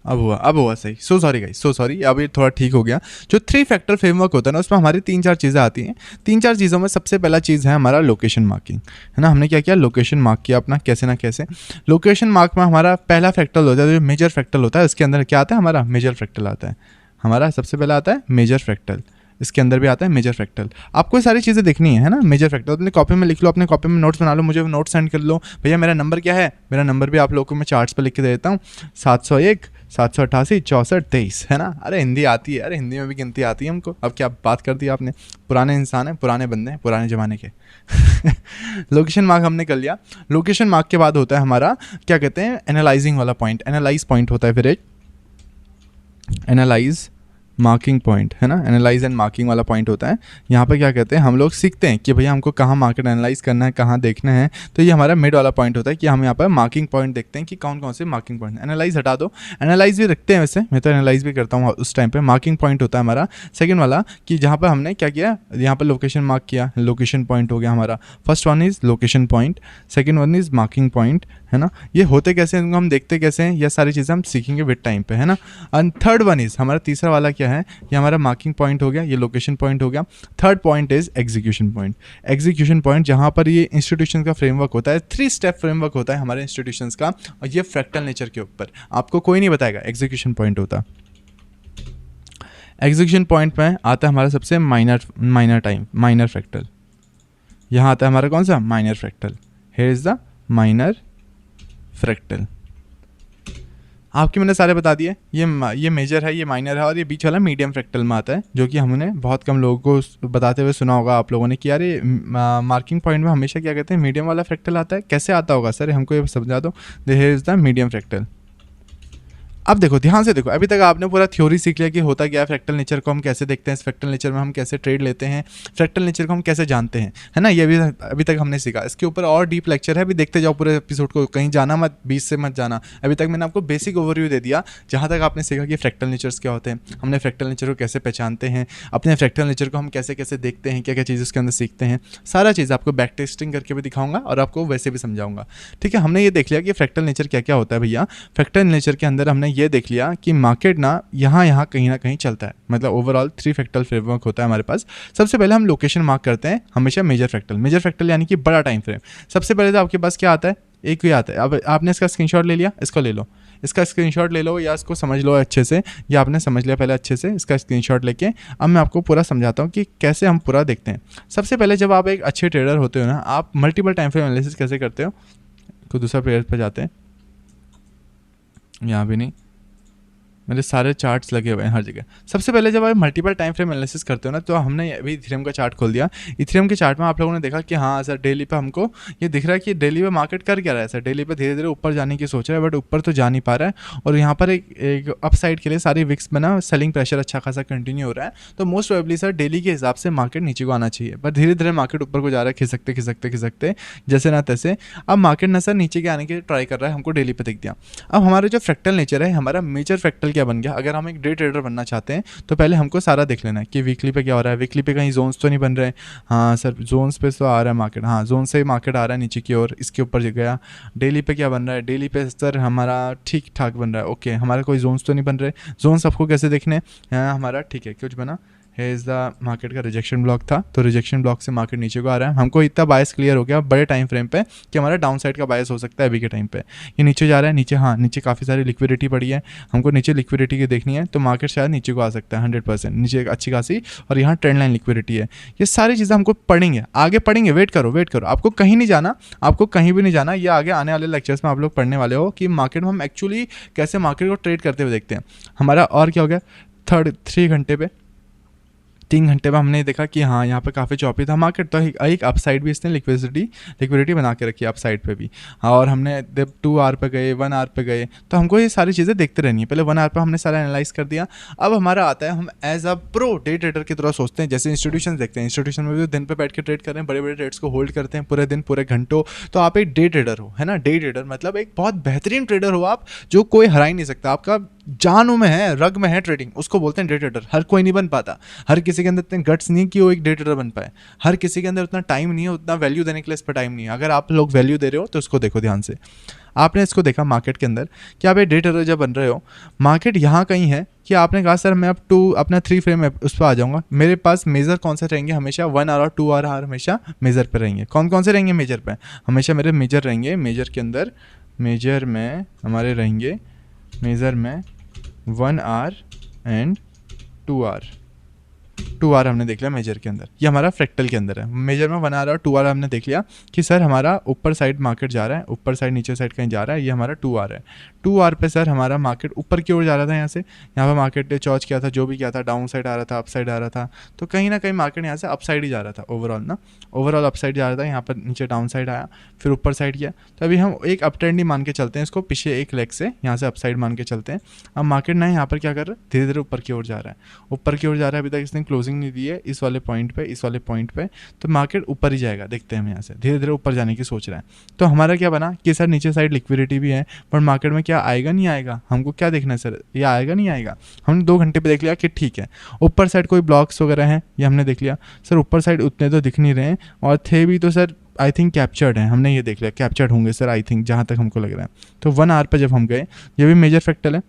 अब हुआ सही। So sorry guys, so sorry. अब ये थोड़ा ठीक हो गया। जो 3 फैक्टर फ्रेमवर्क होता है ना, उसमें हमारी 3-4 चीज़ें आती हैं। 3-4 चीज़ों में सबसे पहला चीज़ है हमारा लोकेशन मार्किंग, है ना। हमने क्या किया, लोकेशन मार्क किया अपना, कैसे ना कैसे। लोकेशन मार्क में हमारा पहला फैक्टर होता है जो मेजर फैक्टर होता है। इसके अंदर क्या आता है, हमारा मेजर फैक्टर आता है। हमारा सबसे पहला आता है मेजर फैक्टर, इसके अंदर भी आता है मेजर फैक्टर। आपको ये सारी चीज़ें देखनी है ना। मेजर फैक्टर अपनी कॉपी में लिख लो, अपने कॉपी में नोट्स बना लो, मुझे नोट सेंड कर लो। भैया मेरा नंबर क्या है, मेरा नंबर भी आप लोगों को मैं चार्ट्स पर लिख के दे देता हूँ, 701 788 64 23, है ना। अरे हिंदी आती है, अरे हिंदी में भी गिनती आती है हमको। अब क्या बात कर दी आपने, पुराने इंसान हैं, पुराने बंदे हैं, पुराने ज़माने के। लोकेशन मार्क हमने कर लिया। लोकेशन मार्क के बाद होता है हमारा क्या कहते हैं, एनालाइजिंग वाला पॉइंट, एनालाइज पॉइंट होता है। फिर एक एनालाइज मार्किंग पॉइंट, है ना। एनालाइज एंड मार्किंग वाला पॉइंट होता है। यहाँ पर क्या कहते हैं, हम लोग सीखते हैं कि भैया हमको कहाँ मार्केट एनालाइज करना है, कहाँ देखना है। तो ये हमारा मिड वाला पॉइंट होता है कि हम यहाँ पर मार्किंग पॉइंट देखते हैं कि कौन कौन से मार्किंग पॉइंट। एनालाइज हटा दो, एनालाइज भी रखते हैं वैसे, मैं तो एनालाइज भी करता हूँ उस टाइम पर। मार्किंग पॉइंट होता है हमारा सेकेंड वाला, कि जहाँ पर हमने क्या किया, यहाँ पर लोकेशन मार्क किया, लोकेशन पॉइंट हो गया हमारा। First one is location point, second one is marking point, है ना। ये होते कैसे हैं, हम देखते कैसे हैं, ये सारी चीज़ें हम सीखेंगे विद टाइम पे, है ना। एंड थर्ड वन इज़ हमारा तीसरा वाला क्या है, ये हमारा मार्किंग पॉइंट हो गया, ये लोकेशन पॉइंट हो गया। Third point is execution point. Execution point जहाँ पर ये इंस्टीट्यूशन का फ्रेमवर्क होता है, 3 स्टेप फ्रेमवर्क होता है हमारे इंस्टीट्यूशंस का, और ये फ्रैक्टल नेचर के ऊपर आपको कोई नहीं बताएगा। एग्जीक्यूशन पॉइंट होता, एग्जीक्यूशन पॉइंट में आता है हमारा सबसे माइनर फ्रैक्टल। यहाँ आता है हमारा कौन सा, minor fractal. Here is the minor fractal. आपके मैंने सारे बता दिए, ये मेजर है, ये माइनर है, और ये बीच वाला मीडियम फ्रैक्टल में आता है, जो कि हमने बहुत कम लोगों को बताते हुए सुना होगा आप लोगों ने कि यार ये मार्किंग पॉइंट में हमेशा क्या कहते हैं, मीडियम वाला फ्रैक्टल आता है। कैसे आता होगा सर, हमको ये समझा दो। Here is the medium fractal. अब देखो, ध्यान से देखो, अभी तक आपने पूरा थ्योरी सीख लिया कि होता क्या है, फ्रैक्टल नेचर को हम कैसे देखते हैं, इस फ्रैक्टल नेचर में हम कैसे ट्रेड लेते हैं, फ्रैक्टल नेचर को हम कैसे जानते हैं, है ना। ये भी अभी तक हमने सीखा। इसके ऊपर और डीप लेक्चर है, अभी देखते जाओ पूरे एपिसोड को, कहीं जाना मत, बीच से मत जाना। अभी तक मैंने आपको बेसिक ओवरव्यू दे दिया, जहाँ तक आपने सीखा कि फ्रैक्टल नेचर्स क्या होते हैं, हमने फ्रैक्टल नेचर को कैसे पहचानते हैं, अपने फ्रैक्टल नेचर को हम कैसे कैसे देखते हैं, क्या क्या चीज़ उसके अंदर सीखते हैं, सारा चीज़ आपको बैक टेस्टिंग करके भी दिखाऊंगा और आपको वैसे भी समझाऊंगा। ठीक है, हमने ये देख लिया कि फ्रैक्टल नेचर क्या क्या होता है भैया। फ्रैक्टल नेचर के अंदर हमने ये देख लिया कि मार्केट ना यहाँ कहीं ना कहीं चलता है, मतलब ओवरऑल 3 फ्रैक्टल फ्रेमवर्क होता है हमारे पास। सबसे पहले हम लोकेशन मार्क करते हैं हमेशा मेजर फ्रैक्टल यानी कि बड़ा टाइम फ्रेम। सबसे पहले तो आपके पास क्या आता है, एक ही आता है। अब आपने इसका स्क्रीनशॉट ले लिया, इसको ले लो, इसका स्क्रीनशॉट ले लो, या इसको समझ लो अच्छे से, या आपने समझ लिया पहले अच्छे से, इसका स्क्रीनशॉट लेके अब मैं आपको पूरा समझाता हूँ कि कैसे हम पूरा देखते हैं। सबसे पहले जब आप एक अच्छे ट्रेडर होते हो ना, आप मल्टीपल टाइम फ्रेम एनालिसिस कैसे करते हो। कोई दूसरा पेज पर जाते हैं, यहाँ भी नहीं, मेरे सारे चार्ट्स लगे हुए हैं हर जगह। सबसे पहले जब आप मल्टीपल टाइम फ्रेम एनालिसिस करते हो ना, तो हमने अभी इथेरियम का चार्ट खोल दिया। इथेरियम के चार्ट में आप लोगों ने देखा कि हाँ सर, डेली पे हमको ये दिख रहा है कि डेली पे मार्केट कर क्या रहा है सर, डेली पे धीरे धीरे ऊपर जाने की सोच रहा है, बट ऊपर तो जा नहीं पा रहा है। और यहाँ पर एक अपसाइड के लिए सारी विक्स में ना सेलिंग प्रेशर अच्छा खासा कंटिन्यू हो रहा है। तो मोस्ट प्रोबेबली सर डेली के हिसाब से मार्केट नीचे को आना चाहिए, बट धीरे धीरे मार्केट ऊपर को जा रहा है, खिसकते खिसकते खिसकते जैसे ना तैसे। अब मार्केट ना सर नीचे के आने की ट्राई कर रहा है, हमको डेली पे दिख दिया। अब हमारा जो फ्रैक्टल नेचर है, हमारा मेजर फ्रैक्टल क्या बन गया। अगर हम डे ट्रेडर बनना चाहते हैं तो पहले हमको सारा देख लेना है कि वीकली पे क्या हो रहा है, वीकली पे कहीं जोन्स तो नहीं बन रहे। हाँ सर, जोन्स पे तो आ रहा है मार्केट, हाँ जोन से मार्केट आ रहा है नीचे की ओर, इसके ऊपर गया। डेली पे क्या बन रहा है, डेली पे सर हमारा ठीक ठाक बन रहा है, ओके, हमारा कोई जोन्स तो नहीं बन रहे। जोन्स आपको कैसे देखने, यहाँ हमारा ठीक है कुछ बना है, इज़ द मार्केट का रिजेक्शन ब्लॉक था, तो रिजेक्शन ब्लॉक से मार्केट नीचे को आ रहा है। हमको इतना बायस क्लियर हो गया बड़े टाइम फ्रेम पे कि हमारा डाउन साइड का बायस हो सकता है अभी के टाइम पे। ये नीचे जा रहा है, नीचे, हाँ नीचे काफ़ी सारी लिक्विडिटी पड़ी है, हमको नीचे लिक्विडिटी की देखनी है, तो मार्केट शायद नीचे को आ सकता है 100% नीचे अच्छी खासी, और यहाँ ट्रेंड लाइन लिक्विडिटी है। ये सारी चीज़ें हमको पढ़ेंगे, आगे पढ़ेंगे, वेट करो वेट करो, आपको कहीं नहीं जाना, आपको कहीं भी नहीं जाना। ये आगे आने वाले लेक्चर्स में आप लोग पढ़ने वाले हो कि मार्केट में हम एक्चुअली कैसे मार्केट को ट्रेड करते हुए देखते हैं। हमारा और क्या हो गया, 3 घंटे पे 3 घंटे में हमने देखा कि हाँ यहाँ पे काफ़ी चौपी था मार्केट, तो एक अपसाइड भी इसने लिक्विडिटी बना के रखी है अपसाइड पे भी। और हमने जब 2 आवर पे गए, 1 आवर पे गए, तो हमको ये सारी चीज़ें देखते रहनी है। पहले 1 आवर पे हमने सारा एनालाइज कर दिया। अब हमारा आता है, हम as a pro day trader की तरह सोचते हैं। जैसे इंस्टीट्यूशन देखते हैं, इंस्टीट्यूशन में भी दिन पे बैठ के ट्रेड कर रहे हैं, बड़े बड़े ट्रेड्स को होल्ड करते हैं पूरे दिन पूरे घंटों। तो आप एक डे ट्रेडर हो, है ना। डे ट्रेडर मतलब एक बहुत बेहतरीन ट्रेडर हो आप, जो कोई हरा ही नहीं सकता, आपका जानों में है, रग में है ट्रेडिंग, उसको बोलते हैं डे ट्रेडर। हर कोई नहीं बन पाता, हर किसी के अंदर इतने गट्स नहीं कि वो एक डे ट्रेडर बन पाए, हर किसी के अंदर उतना टाइम नहीं है, उतना वैल्यू देने के लिए इस पर टाइम नहीं है। अगर आप लोग वैल्यू दे रहे हो तो उसको देखो ध्यान से। आपने इसको देखा मार्केट के अंदर कि आप एक डे ट्रेडर जब बन रहे हो, मार्केट यहाँ कहीं है कि आपने कहा सर मैं अब अपना 3 फ्रेम उस पर आ जाऊँगा, मेरे पास मेजर कौन से रहेंगे, हमेशा 1 आवर और 2 आवर हमेशा मेजर पे रहेंगे। कौन कौन से रहेंगे मेजर पे, हमेशा मेरे मेजर रहेंगे। मेजर के अंदर, मेजर में हमारे रहेंगे, मेजर में 1 आवर एंड 2 आवर। 2 आवर हमने देख लिया मेजर के अंदर, ये हमारा फ्रैक्टल के अंदर है। मेजर में 1 आवर और 2 आवर हमने देख लिया कि सर हमारा ऊपर साइड मार्केट जा रहा है, ऊपर साइड नीचे साइड कहीं जा रहा है, ये हमारा 2 आवर है। 2 आवर पे सर हमारा मार्केट ऊपर की ओर जा रहा था, यहाँ से यहाँ पे मार्केट ने चॉच किया था, जो भी किया था, डाउन साइड आ रहा था, अप साइड आ रहा था, तो कहीं ना कहीं मार्केट यहाँ से अप साइड ही जा रहा था ओवरऑल ना, ओवरऑल अप साइड जा रहा था। यहाँ पर नीचे डाउन साइड आया, फिर ऊपर साइड किया। तो अभी हम एक अप ट्रेंड ही मान के चलते हैं इसको, पीछे एक लेग से यहाँ से अप साइड मान के चलते हैं। अब मार्केट ना यहाँ पर क्या कर रहा है, धीरे धीरे ऊपर की ओर जा रहा है, ऊपर की ओर जा रहा है। अभी तक इसने क्लोजिंग नहीं दी है इस वाले पॉइंट पे, इस वाले पॉइंट पे, तो मार्केट ऊपर ही जाएगा, देखते हैं हम यहाँ से धीरे धीरे ऊपर जाने की सोच रहा है। तो हमारा क्या बना कि सर नीचे साइड लिक्विडिटी भी है, पर मार्केट में क्या आएगा नहीं आएगा, हमको क्या देखना है सर, ये आएगा नहीं आएगा। हमने 2 घंटे पे देख लिया कि ठीक है, ऊपर साइड कोई ब्लॉक्स वगैरह हैं, ये हमने देख लिया सर, ऊपर साइड उतने तो दिख नहीं रहे हैं, और थे भी तो सर आई थिंक कैप्चर्ड है, हमने ये देख लिया कैप्चर्ड होंगे सर आई थिंक, जहाँ तक हमको लग रहा है। तो 1 आवर पे जब हम गए, ये भी मेजर फ्रैक्टल है,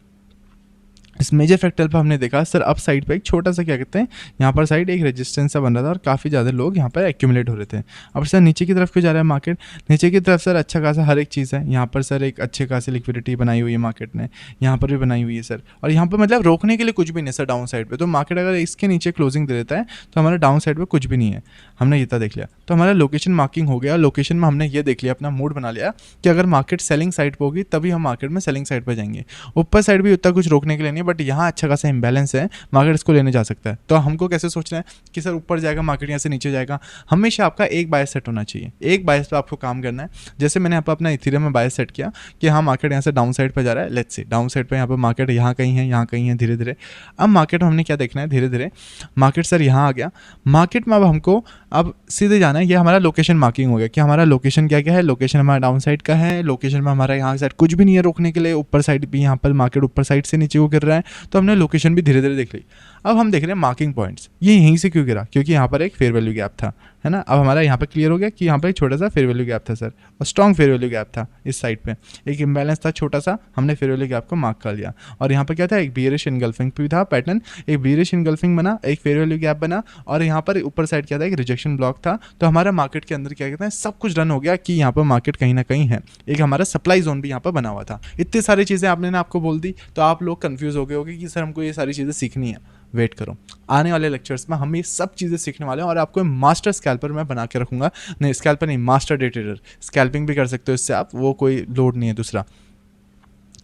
इस मेजर फ्रैक्टल पर हमने देखा सर अप साइड पे एक छोटा सा क्या कहते हैं यहाँ पर साइड एक रेजिस्टेंस सा बन रहा था और काफ़ी ज़्यादा लोग यहाँ पर एक्यूमुलेट हो रहे थे। अब सर नीचे की तरफ क्यों जा रहा है मार्केट? नीचे की तरफ सर अच्छा खासा हर एक चीज़ है, यहाँ पर सर एक अच्छे खासी लिक्विडिटी बनाई हुई है मार्केट ने, यहाँ पर भी बनाई हुई है सर, और यहाँ पर मतलब रोकने के लिए कुछ भी नहीं सर डाउन साइड पर। तो मार्केट अगर इसके नीचे क्लोजिंग दे देता है तो हमारा डाउन साइड पर कुछ भी नहीं है, हमने ये देख लिया। तो हमारा लोकेशन मार्किंग हो गया, लोकेशन में हमने ये देख लिया, अपना मूड बना लिया कि अगर मार्केट सेलिंग साइड पर होगी तभी हम मार्केट में सेलिंग साइड पर जाएंगे। ऊपर साइड भी उतना कुछ रोकने के लिए नहीं, बट यहाँ अच्छा खासा इम्बैलेंस है, मार्केट इसको लेने जा सकता है। तो हमको कैसे सोचना है कि सर ऊपर जाएगा मार्केट यहाँ से नीचे जाएगा? हमेशा आपका एक बायस सेट होना चाहिए, एक बायस पे आपको काम करना है। जैसे मैंने यहाँ पर अपना इथेरियम में बायस सेट किया कि हाँ मार्केट यहाँ से डाउन साइड पर जा रहा है, लेट्स से डाउन साइड पर यहाँ पर मार्केट यहाँ कहीं है, यहाँ कहीं है, धीरे धीरे। अब मार्केट में हमने क्या देखना है, धीरे धीरे मार्केट सर यहाँ आ गया, मार्केट में अब हमको अब सीधे जाना है। ये हमारा लोकेशन मार्किंग हो गया कि हमारा लोकेशन क्या क्या है, लोकेशन हमारा डाउन साइड का है, लोकेशन में हमारा यहाँ साइड कुछ भी नहीं है रोकने के लिए, ऊपर साइड भी यहाँ पर मार्केट ऊपर साइड से नीचे को गिर रहा है, तो हमने लोकेशन भी धीरे धीरे देख ली। अब हम देख रहे हैं मार्किंग पॉइंट्स, ये यहीं से क्यों गिरा? क्योंकि यहाँ पर एक फेयर वैल्यू गैप था, है ना। अब हमारा यहाँ पर क्लियर हो गया कि यहाँ पर एक छोटा सा फेयर वैल्यू गैप था सर, और स्ट्रॉन्ग फेयर वैल्यू गैप था इस साइड पे, एक इम्बैलेंस था छोटा सा, हमने फेयर वैल्यू गैप को मार्क कर लिया। और यहाँ पर क्या था, एक बियरिश इनगल्फिंग भी था पैटर्न, एक बियरिश इनगल्फिंग बना, एक फेयर वैल्यू गैप बना, और यहाँ पर ऊपर साइड क्या था, एक रिजेक्शन ब्लॉक था। तो हमारा मार्केट के अंदर क्या कहते हैं सब कुछ रन हो गया कि यहाँ पर मार्केट कहीं ना कहीं है, एक हमारा सप्लाई जोन भी यहाँ पर बना हुआ था। इतनी सारी चीज़ें आपने ना आपको बोल दी तो आप लोग कन्फ्यूज हो गए होगे कि सर हमको ये सारी चीज़ें सीखनी है। वेट करो, आने वाले लेक्चर्स में हम ये सब चीज़ें सीखने वाले हैं, और आपको मास्टर स्कैल्पर मैं बना के रखूंगा। नहीं स्कैल्पर नहीं, मास्टर डे ट्रेडर, स्कैल्पिंग भी कर सकते हो इससे आप, वो कोई लोड नहीं है दूसरा।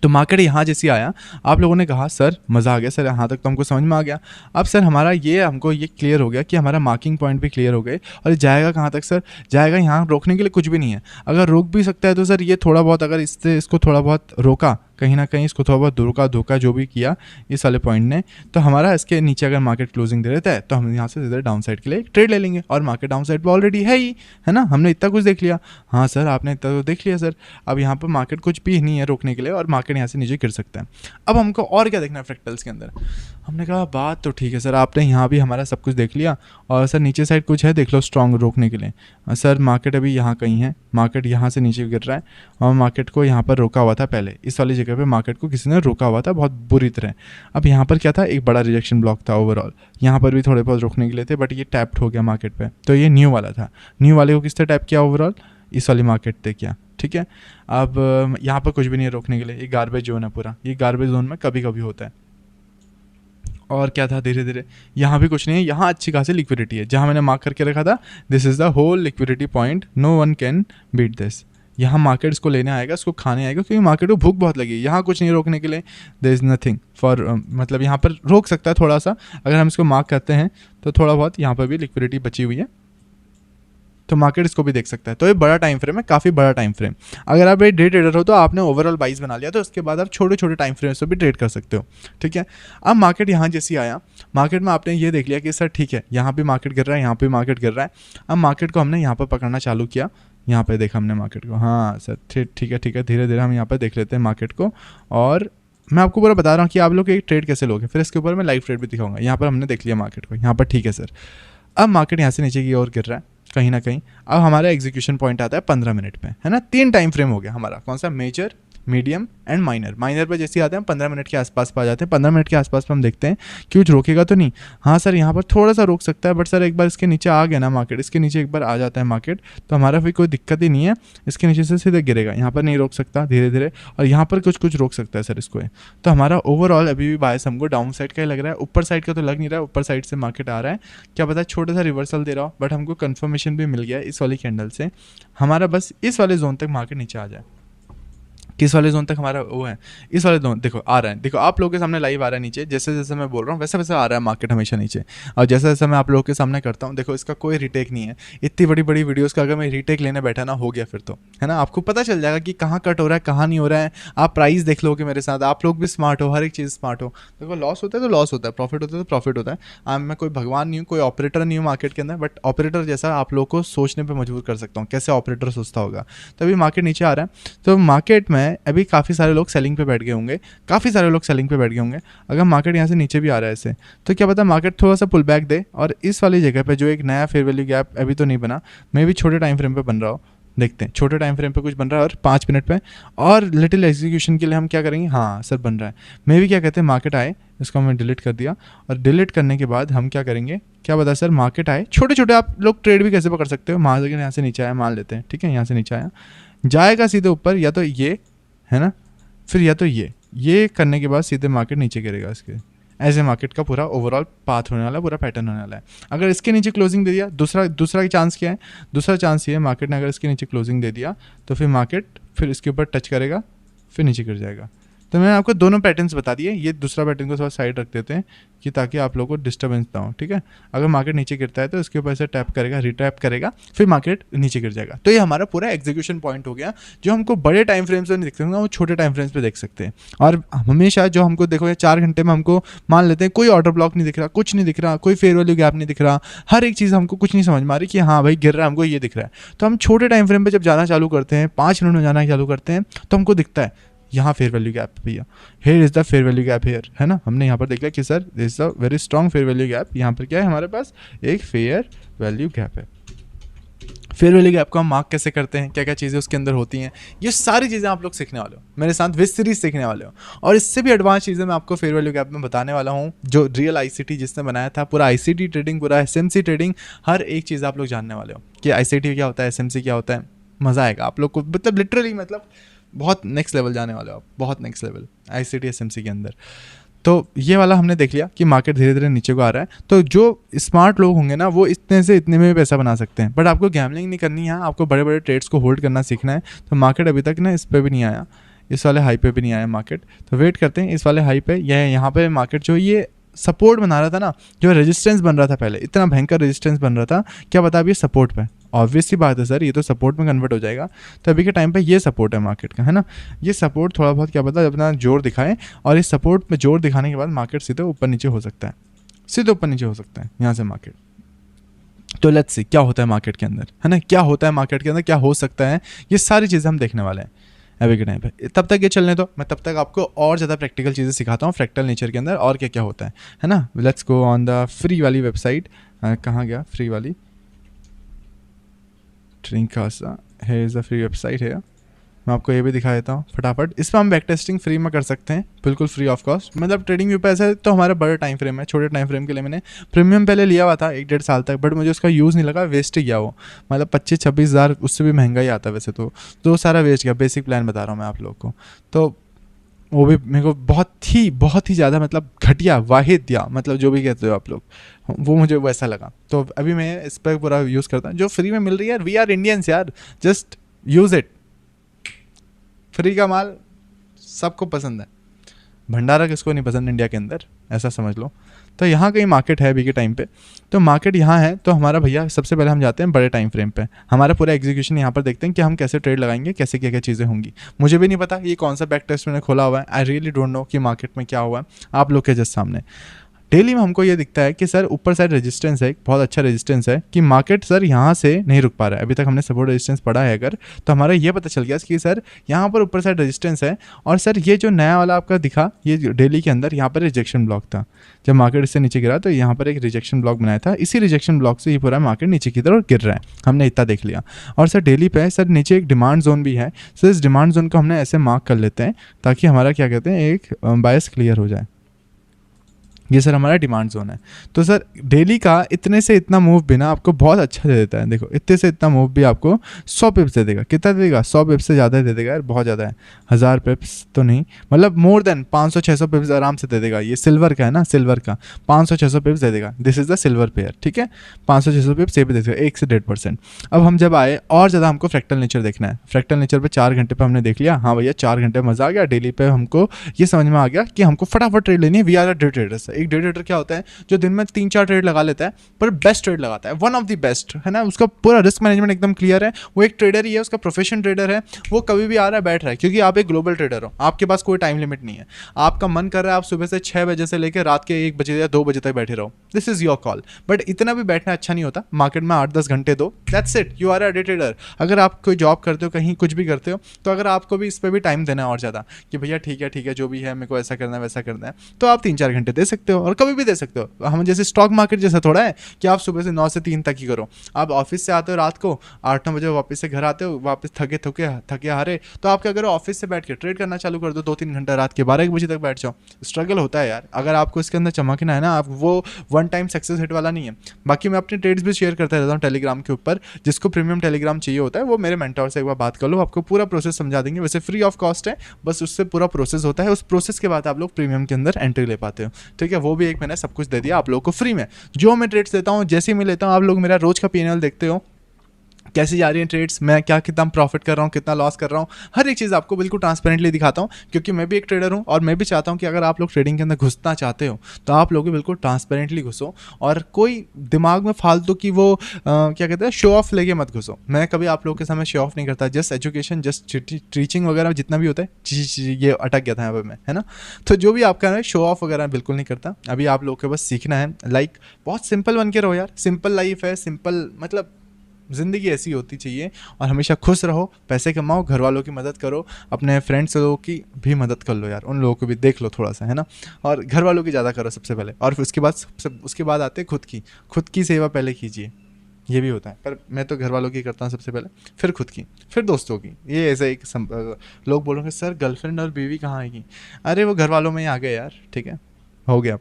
तो मार्केट यहाँ जैसे आया, आप लोगों ने कहा सर मज़ा आ गया सर, यहाँ तक तो हमको समझ में आ गया। अब सर हमारा ये हमको ये क्लियर हो गया कि हमारा मार्किंग पॉइंट भी क्लियर हो गए, और ये जाएगा कहाँ तक सर? जाएगा यहाँ, रोकने के लिए कुछ भी नहीं है। अगर रोक भी सकता है तो सर ये थोड़ा बहुत, अगर इसको थोड़ा बहुत रोका कहीं ना कहीं, इसको थोड़ा बहुत धोखा जो भी किया इस वाले पॉइंट ने, तो हमारा इसके नीचे अगर मार्केट क्लोजिंग दे देता है तो हम यहाँ से सीधे डाउन साइड के लिए ट्रेड ले लेंगे, और मार्केट डाउन साइड पर ऑलरेडी है ही, है ना। हमने इतना कुछ देख लिया। हाँ सर आपने इतना तो देख लिया सर, अब यहाँ पर मार्केट कुछ भी नहीं है रोकने के लिए, और मार्केट यहाँ से नीचे गिर सकता है। अब हमको और क्या देखना है फ्रैक्टल्स के अंदर? हमने कहा बात तो ठीक है सर, आपने यहाँ भी हमारा सब कुछ देख लिया, और सर नीचे साइड कुछ है देख लो स्ट्रॉन्ग रोकने के लिए। सर मार्केट अभी यहाँ कहीं है, मार्केट यहाँ से नीचे गिर रहा है, और मार्केट को यहाँ पर रोका हुआ था पहले, इस वाली जगह पे मार्केट को किसी ने रोका हुआ था बहुत बुरी तरह। अब यहाँ पर क्या था, एक बड़ा रिजेक्शन ब्लॉक था ओवरऑल, यहाँ पर भी थोड़े बहुत रोकने के लिए थे, बट ये टैप्ड हो गया मार्केट पे। तो ये न्यू वाला था, न्यू वाले को किसने टैप किया ओवरऑल? इस वाली मार्केट पे किया, ठीक है। अब यहाँ पर कुछ भी नहीं है रोकने के लिए, ये गार्बेज जोन है पूरा, ये गार्बेज जोन में कभी कभी होता है। और क्या था, धीरे धीरे यहाँ भी कुछ नहीं है, यहाँ अच्छी खासी लिक्विडिटी है, जहाँ मैंने मार्क करके रखा था this is the whole liquidity point, no one can beat this. यहाँ मार्केट इसको लेने आएगा, इसको खाने आएगा, क्योंकि मार्केट को भूख बहुत लगी। यहाँ कुछ नहीं रोकने के लिए, देयर इज़ नथिंग फॉर, मतलब यहाँ पर रोक सकता है थोड़ा सा, अगर हम इसको मार्क करते हैं तो थोड़ा बहुत यहाँ पर भी लिक्विडिटी बची हुई है, तो मार्केट इसको भी देख सकता है। तो ये बड़ा टाइम फ्रेम है, काफ़ी बड़ा टाइम फ्रेम। अगर आप एक डे ट्रेडर हो तो आपने ओवरऑल बाइज बना लिया, तो उसके बाद आप छोटे छोटे टाइम फ्रेम से भी ट्रेड कर सकते हो, ठीक है। अब मार्केट यहाँ जैसे आया, मार्केट में आपने ये देख लिया कि सर ठीक है यहाँ भी मार्केट गिर रहा है, यहाँ पे मार्केट गिर रहा है। अब मार्केट को हमने यहाँ पर पकड़ना चालू किया, यहाँ पे देखा हमने मार्केट को, हाँ सर ठीक है, धीरे धीरे हम यहाँ पर देख लेते हैं मार्केट को, और मैं आपको पूरा बता रहा हूँ कि आप लोग एक ट्रेड कैसे लोगे, फिर इसके ऊपर मैं लाइव ट्रेड भी दिखाऊंगा। यहाँ पर हमने देख लिया मार्केट को, यहाँ पर ठीक है सर। अब मार्केट यहाँ से नीचे की ओर गिर रहा है कहीं ना कहीं। अब हमारा एग्जीक्यूशन पॉइंट आता है 15 मिनट में, है ना। 3 टाइम फ्रेम हो गया हमारा, कौन सा, major, medium and minor. Minor पर जैसे आते हैं 15 मिनट के आसपास पर आ जाते हैं। 15 मिनट के आसपास पर हम देखते हैं कि कुछ रोकेगा तो नहीं। हाँ सर यहाँ पर थोड़ा सा रोक सकता है, बट सर एक बार इसके नीचे आ गया ना मार्केट, इसके नीचे एक बार आ जाता है मार्केट, तो हमारा फिर कोई दिक्कत ही नहीं है, इसके नीचे से सीधे गिरेगा, यहाँ पर नहीं रोक सकता धीरे धीरे, और यहाँ पर कुछ रोक सकता है सर इसको। तो हमारा ओवरऑल अभी भी बायस हमको डाउन साइड का ही लग रहा है, ऊपर साइड का तो लग नहीं रहा है। ऊपर साइड से मार्केट आ रहा है, क्या पता छोटा सा रिवर्सल दे रहा हो, बट हमको कन्फर्मेशन भी मिल गया इस वाली कैंडल से, हमारा बस इस वाले जोन तक मार्केट नीचे आ जाए। किस वाले जोन तक हमारा वो है, इस वाले जोन देखो आ रहा है, देखो आप लोगों के सामने लाइव आ रहा है नीचे, जैसे जैसे मैं बोल रहा हूँ वैसे वैसे आ रहा है मार्केट हमेशा नीचे, और जैसे जैसे मैं आप लोगों के सामने करता हूँ, देखो इसका कोई रीटेक नहीं है। इतनी बड़ी बड़ी वीडियोस का अगर मैं रीटेक लेने बैठा ना, हो गया फिर तो, है ना। आपको पता चल जाएगा कि कहाँ कट हो रहा है, कहाँ नहीं हो रहा है। आप प्राइस देख लोगे मेरे साथ, आप लोग भी स्मार्ट हो, हर एक चीज़ स्मार्ट हो। देखो लॉस होता है तो लॉस होता है, प्रॉफिट होता है तो प्रॉफिट होता है। मैं कोई भगवान नहीं हूँ, कोई ऑपरेटर नहीं हूँ मार्केट के अंदर, बट ऑपरेटर जैसा आप लोग को सोचने पर मजबूर कर सकता हूँ, कैसे ऑपरेटर सोचता होगा। तो अभी मार्केट नीचे आ रहा है, तो मार्केट में अभी काफ़ी सारे लोग सेलिंग पे बैठ गए होंगे, अगर मार्केट यहाँ से नीचे भी आ रहा है ऐसे, तो क्या पता मार्केट थोड़ा सा पुल बैक दे, और इस वाली जगह पे जो एक नया फेयर वैल्यू गैप अभी तो नहीं बना, मैं भी छोटे टाइम फ्रेम पे बन रहा हो, देखते हैं छोटे टाइम फ्रेम पे कुछ बन रहा है और 5 मिनट पे, और लिटिल एग्जीक्यूशन के लिए हम क्या करेंगे, हाँ सर बन रहा है। मे भी क्या कहते हैं, मार्केट आए, इसको हमने डिलीट कर दिया, और डिलीट करने के बाद हम क्या करेंगे, क्या पता सर मार्केट आए, छोटे छोटे आप लोग ट्रेड भी कैसे पकड़ सकते हो, मार्केट यहाँ से नीचे आया, मान लेते हैं ठीक है, यहाँ से नीचे आया, जाएगा सीधे ऊपर, या तो ये है ना, फिर या तो ये करने के बाद सीधे मार्केट नीचे गिरेगा इसके, ऐसे मार्केट का पूरा ओवरऑल पाथ होने वाला है, पूरा पैटर्न होने वाला है। अगर इसके नीचे क्लोजिंग दे दिया, दूसरा चांस क्या है, दूसरा चांस ये है, मार्केट ने अगर इसके नीचे क्लोजिंग दे दिया तो फिर मार्केट फिर इसके ऊपर टच करेगा, फिर नीचे गिर जाएगा। तो मैंने आपको दोनों पैटर्न्स बता दिए, ये दूसरा पैटर्न को थोड़ा साइड रख देते हैं कि ताकि आप लोगों को डिस्टर्बेंस ना हो, ठीक है। अगर मार्केट नीचे गिरता है तो इसके ऊपर से टैप करेगा, रिटैप करेगा, फिर मार्केट नीचे गिर जाएगा। तो ये हमारा पूरा एग्जीक्यूशन पॉइंट हो गया, जो हमको बड़े टाइम फ्रेम्स में नहीं दिख सकते, वो छोटे टाइम फ्रेम्स पे देख सकते हैं। और हमेशा जो हमको देखो 4 घंटे में हमको मान लेते हैं कोई ऑर्डर ब्लॉक नहीं दिख रहा, कुछ नहीं दिख रहा, कोई फेयर वैल्यू गैप नहीं दिख रहा, हर एक चीज़ हमको कुछ नहीं समझ में आ रही कि हाँ भाई गिर रहा है, हमको ये दिख रहा है। तो हम छोटे टाइम फ्रेम पर जब जाना चालू करते हैं, 5 मिनट में जाना चालू करते हैं, तो हमको दिखता है यहाँ फेयर वैल्यू गैप भैया, here is the fair value gap here, है ना। हमने यहाँ पर देख लिया कि sir this is a very strong fair value gap, यहाँ पर क्या है हमारे पास एक फेयर वैल्यू गैप है। फेयर वैल्यू गैप को हम मार्क कैसे करते हैं, क्या क्या चीज़ें उसके अंदर होती हैं, ये सारी चीज़ें आप लोग सीखने वाले हो मेरे साथ, विद सीरीज सीखने वाले हो। और इससे भी एडवांस चीज़ें मैं आपको फेयर वैल्यू गैप में बताने वाला हूँ, जो रियल आईसीटी जिसने बनाया था, पूरा आईसीटी ट्रेडिंग, पूरा एसएमसी ट्रेडिंग, हर एक चीज़ आप लोग जानने वाले हो कि आईसीटी क्या होता है, एसएमसी क्या होता है। मज़ा आएगा आप लोग को, मतलब लिटरली, मतलब बहुत नेक्स्ट लेवल जाने वाले हो आप, बहुत नेक्स्ट लेवल आईसीटी एसएमसी के अंदर। तो ये वाला हमने देख लिया कि मार्केट धीरे धीरे नीचे को आ रहा है। तो जो स्मार्ट लोग होंगे ना, वो इतने से इतने में भी पैसा बना सकते हैं, बट आपको गैम्बलिंग नहीं करनी है, आपको बड़े बड़े ट्रेड्स को होल्ड करना सीखना है। तो मार्केट अभी तक ना इस पे भी नहीं आया, इस वाले हाई पे भी नहीं आया मार्केट, तो वेट करते हैं इस वाले हाई पे, यहाँ पे मार्केट जो ये सपोर्ट बना रहा था ना, जो रेजिस्टेंस बन रहा था पहले, इतना भयंकर रेजिस्टेंस बन रहा था, क्या पता अब ये सपोर्ट पे, ऑब्वियस सी बात है सर, ये तो सपोर्ट में कन्वर्ट हो जाएगा। तो अभी के टाइम पे ये सपोर्ट है मार्केट का, है ना। ये सपोर्ट थोड़ा बहुत क्या पता अपना जोर दिखाए, और इस सपोर्ट में जोर दिखाने के बाद मार्केट सीधे ऊपर नीचे हो सकता है, सीधे ऊपर नीचे हो सकता है यहाँ से मार्केट। तो लेट्स सी क्या होता है मार्केट के अंदर, है ना, क्या होता है मार्केट के अंदर, क्या हो सकता है, ये सारी चीज़ें हम देखने वाले हैं अभी के टाइम पे। तब तक ये चलने दो, मैं तब तक आपको और ज़्यादा प्रैक्टिकल चीज़ें सिखाता हूँ फ्रैक्टल नेचर के अंदर और क्या क्या होता है ना। Let's go on the free वाली वेबसाइट, कहाँ गया फ्री वाली, ट्रेडिंग कासा है, इज़ द फ्री वेबसाइट है। मैं आपको ये भी दिखा देता हूँ फटाफट। इस पर हम बैक टेस्टिंग फ्री में कर सकते हैं, बिल्कुल फ्री ऑफ कॉस्ट। मतलब ट्रेडिंग व्यू पे ऐसा है तो हमारा बड़ा टाइम फ्रेम है, छोटे टाइम फ्रेम के लिए मैंने प्रीमियम पहले लिया हुआ था 1-1.5 साल तक, बट मुझे उसका यूज़ नहीं लगा, वेस्ट ही गया वो। मतलब 25-26 हज़ार, उससे भी महंगा ही आता वैसे तो सारा वेस्ट गया। बेसिक प्लान बता रहा हूँ मैं आप लोग को, तो वो भी मेरे को बहुत ही ज़्यादा मतलब घटिया वाहिद, मतलब जो भी कहते हो आप लोग, वो मुझे वैसा लगा। तो अभी मैं इस पर पूरा यूज़ करता हूँ, जो फ्री में मिल रही है। वी आर इंडियंस यार, जस्ट यूज़ इट। फ्री का माल सबको पसंद है, भंडारा किसको नहीं पसंद इंडिया के अंदर, ऐसा समझ लो। तो यहाँ कहीं मार्केट है अभी के टाइम पे, तो मार्केट यहाँ है। तो हमारा भैया सबसे पहले हम जाते हैं बड़े टाइम फ्रेम पे, हमारा पूरा एग्जीक्यूशन यहाँ पर देखते हैं कि हम कैसे ट्रेड लगाएंगे, कैसे क्या क्या चीज़ें होंगी। मुझे भी नहीं पता ये कौन सा बैक टेस्ट मैंने खोला हुआ है, आई रियली डोंट नो कि मार्केट में क्या हुआ है। आप लोग के जस्ट सामने डेली में हमको ये दिखता है कि सर ऊपर साइड रेजिस्टेंस है, बहुत अच्छा रेजिस्टेंस है, कि मार्केट सर यहाँ से नहीं रुक पा रहा है। अभी तक हमने सपोर्ट रेजिस्टेंस पढ़ा है अगर, तो हमारा ये पता चल गया कि सर यहाँ पर ऊपर साइड रेजिस्टेंस है। और सर ये जो नया वाला आपका दिखा, ये डेली के अंदर यहाँ पर रिजेक्शन ब्लॉक था, जब मार्केट इससे नीचे गिरा तो यहाँ पर एक रिजेक्शन ब्लॉक बनाया था, इसी रिजेक्शन ब्लॉक से ये पूरा मार्केट नीचे की तरफ गिर रहा है, हमने इतना देख लिया। और सर डेली पे सर नीचे एक डिमांड जोन भी है, सर इस डिमांड जोन को हमने ऐसे मार्क कर लेते हैं ताकि हमारा क्या कहते हैं एक बायस क्लियर हो जाए। ये सर हमारा डिमांड जोन है। तो सर डेली का इतने से इतना मूव भी ना आपको बहुत अच्छा दे देता है। देखो इतने से इतना मूव भी आपको 100 पिप्स दे देगा। कितना दे देगा? 100 पिप्स से ज़्यादा दे देगा यार, बहुत ज़्यादा है। 1000 पिप्स तो नहीं, मतलब मोर देन 500-600 पिप्स आराम से दे देगा। ये सिल्वर का है ना, सिल्वर का 500-600 पिप्स दे देगा। This is the silver pair, ठीक है। 500-600 पिप्स ये भी दे देगा, 1 से 1.5%। अब हम जब आए और ज़्यादा हमको फ्रैक्टल नेचर देखना है। फ्रैक्टल नेचर पे 4 घंटे पे हमने देख लिया, हाँ भैया 4 घंटे मज़ा आ गया। डेली पे हमको ये समझ में आ गया कि हमको फटाफट ट्रेड लेनी है। We are a day traders. एक डे ट्रेडर क्या होता है जो दिन में 3-4 ट्रेड लगा लेता है, पर बेस्ट ट्रेड लगाता है, वन ऑफ द बेस्ट, है ना। उसका पूरा रिस्क मैनेजमेंट एकदम क्लियर है। वो एक ट्रेडर ही है, उसका प्रोफेशन ट्रेडर है। वो कभी भी आ रहा है बैठ रहा है, क्योंकि आप एक ग्लोबल ट्रेडर हो, आपके पास कोई टाइम लिमिट नहीं है। आपका मन कर रहा है आप सुबह से 6 बजे से लेकर रात के 1 बजे या 2 बजे तक बैठे रहो, this is your call. But इतना भी बैठना अच्छा नहीं होता। मार्केट में 8-10 घंटे दो, that's it, you are a day trader. अगर आप कोई जॉब करते हो, कहीं कुछ भी करते हो, तो अगर आपको भी इस पर भी टाइम देना है और ज़्यादा कि भैया ठीक है जो भी है, मेरे को ऐसा करना है वैसा करना है, तो आप 3-4 घंटे दे सकते सकते हो और कभी भी दे सकते हो। हम जैसे स्टॉक मार्केट जैसा थोड़ा है कि आप सुबह से 9 से 3 तक ही करो। आप ऑफिस से आते हो रात को 8-9 बजे वापस से घर आते हो, वापस थके हारे, तो आप क्या करो, ऑफिस से बैठ के ट्रेड करना चालू कर दो 2-3 घंटा, रात के 12-1 बजे तक बैठ जाओ। स्ट्रगल होता है यार, अगर आपको इसके अंदर चमकना है ना, आप वो वन टाइम सक्सेस हिट वाला नहीं है। बाकी मैं अपने ट्रेड्स भी शेयर करता रहता हूँ टेलीग्राम के ऊपर। जिसको प्रीमियम टेलीग्राम चाहिए होता है वो मेरे मेंटोर से एक बार बात कर लो, आपको पूरा प्रोसेस समझा देंगे। वैसे फ्री ऑफ कॉस्ट है, बस उससे पूरा प्रोसेस होता है। उस प्रोसेस के बाद आप लोग प्रीमियम के अंदर एंट्री ले पाते हो, ठीक है। वो भी एक मैंने सब कुछ दे दिया आप लोगों को फ्री में। जो मैं ट्रेड्स देता हूँ, जैसे ही मैं लेता हूँ, आप लोग मेरा रोज का P&L देखते हो, कैसी जा रही है ट्रेड्स, मैं क्या कितना प्रॉफिट कर रहा हूँ, कितना लॉस कर रहा हूँ, हर एक चीज़ आपको बिल्कुल ट्रांसपेरेंटली दिखाता हूँ। क्योंकि मैं भी एक ट्रेडर हूँ और मैं भी चाहता हूँ कि अगर आप लोग ट्रेडिंग के अंदर घुसना चाहते हो तो आप लोग भी बिल्कुल ट्रांसपेरेंटली घुसो, और कोई दिमाग में फालतू की वो क्या कहते हैं शो ऑफ लेके मत घुसो। मैं कभी आप लोगों के सामने शो ऑफ नहीं करता, जस्ट एजुकेशन, जस्ट टीचिंग वगैरह जितना भी होता है। ये अटक गया था यहाँ पर मैं, है ना। तो जो भी आपका है शो ऑफ वगैरह बिल्कुल नहीं करता। अभी आप लोगों को बस सीखना है, लाइक बहुत सिंपल बन के रहो यार। सिंपल लाइफ है, सिंपल मतलब ज़िंदगी ऐसी होती चाहिए। और हमेशा खुश रहो, पैसे कमाओ, घर वालों की मदद करो, अपने फ्रेंड्स लोगों की भी मदद कर लो यार, उन लोगों को भी देख लो थोड़ा सा, है ना। और घर वालों की ज़्यादा करो सबसे पहले, और उसके बाद आते खुद की सेवा पहले कीजिए। ये भी होता है, पर मैं तो घर वालों की करता हूँ सबसे पहले, फिर खुद की, फिर दोस्तों की। ये ऐसा एक लोग बोलोगे सर गर्लफ्रेंड और बीवी कहाँ आएगी, अरे वो घर वालों में ही आ गए यार, ठीक है, हो गया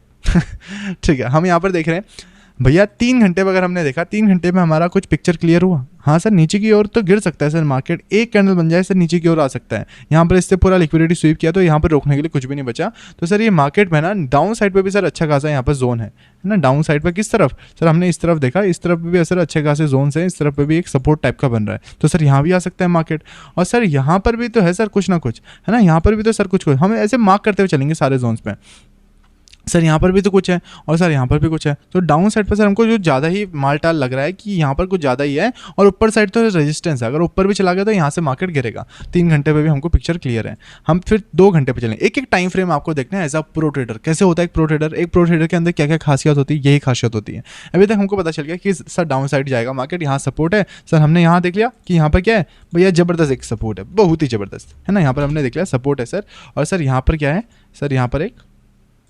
ठीक है। हम यहाँ पर देख रहे हैं भैया 3 घंटे में, अगर हमने देखा 3 घंटे में हमारा कुछ पिक्चर क्लियर हुआ। हाँ सर, नीचे की ओर तो गिर सकता है सर मार्केट, एक कैंडल बन जाए सर नीचे की ओर आ सकता है। यहाँ पर इससे पूरा लिक्विडिटी स्वीप किया तो यहाँ पर रोकने के लिए कुछ भी नहीं बचा। तो सर ये मार्केट में ना डाउन साइड पे भी सर अच्छा खासा यहाँ पर जोन है ना। डाउन साइड पर किस तरफ सर, हमने इस तरफ देखा, इस तरफ भी सर अच्छे खासे जोन है, इस तरफ पे भी एक सपोर्ट टाइप का बन रहा है। तो सर यहाँ भी आ सकता है मार्केट, और सर यहाँ पर भी तो है सर कुछ ना कुछ, है ना। यहाँ पर भी तो सर कुछ हम ऐसे मार्क करते हुए चलेंगे सारे जोन्स पे। सर यहाँ पर भी तो कुछ है, और सर यहाँ पर भी कुछ है। तो डाउन साइड पर सर हमको जो ज़्यादा ही मालटाल लग रहा है कि यहाँ पर कुछ ज़्यादा ही है, और ऊपर साइड तो रेजिस्टेंस है। अगर ऊपर भी चला गया तो यहाँ से मार्केट गिरेगा। 3 घंटे पे भी हमको पिक्चर क्लियर है। हम फिर 2 घंटे पे चलेंगे। एक एक टाइम फ्रेम आपको देखना है एज अ प्रो ट्रेडर। कैसे होता है एक प्रो ट्रेडर के अंदर क्या क्या खासियत होती है, यही खासियत होती है। अभी तक हमको पता चल गया कि सर डाउन साइड जाएगा मार्केट, यहाँ सपोर्ट है सर, हमने यहाँ देख लिया कि यहाँ पर क्या है भैया, ज़बरदस्त एक सपोर्ट है, बहुत ही ज़बरदस्त, है ना। यहाँ पर हमने देख लिया सपोर्ट है सर, और सर यहाँ पर क्या है सर, यहाँ पर एक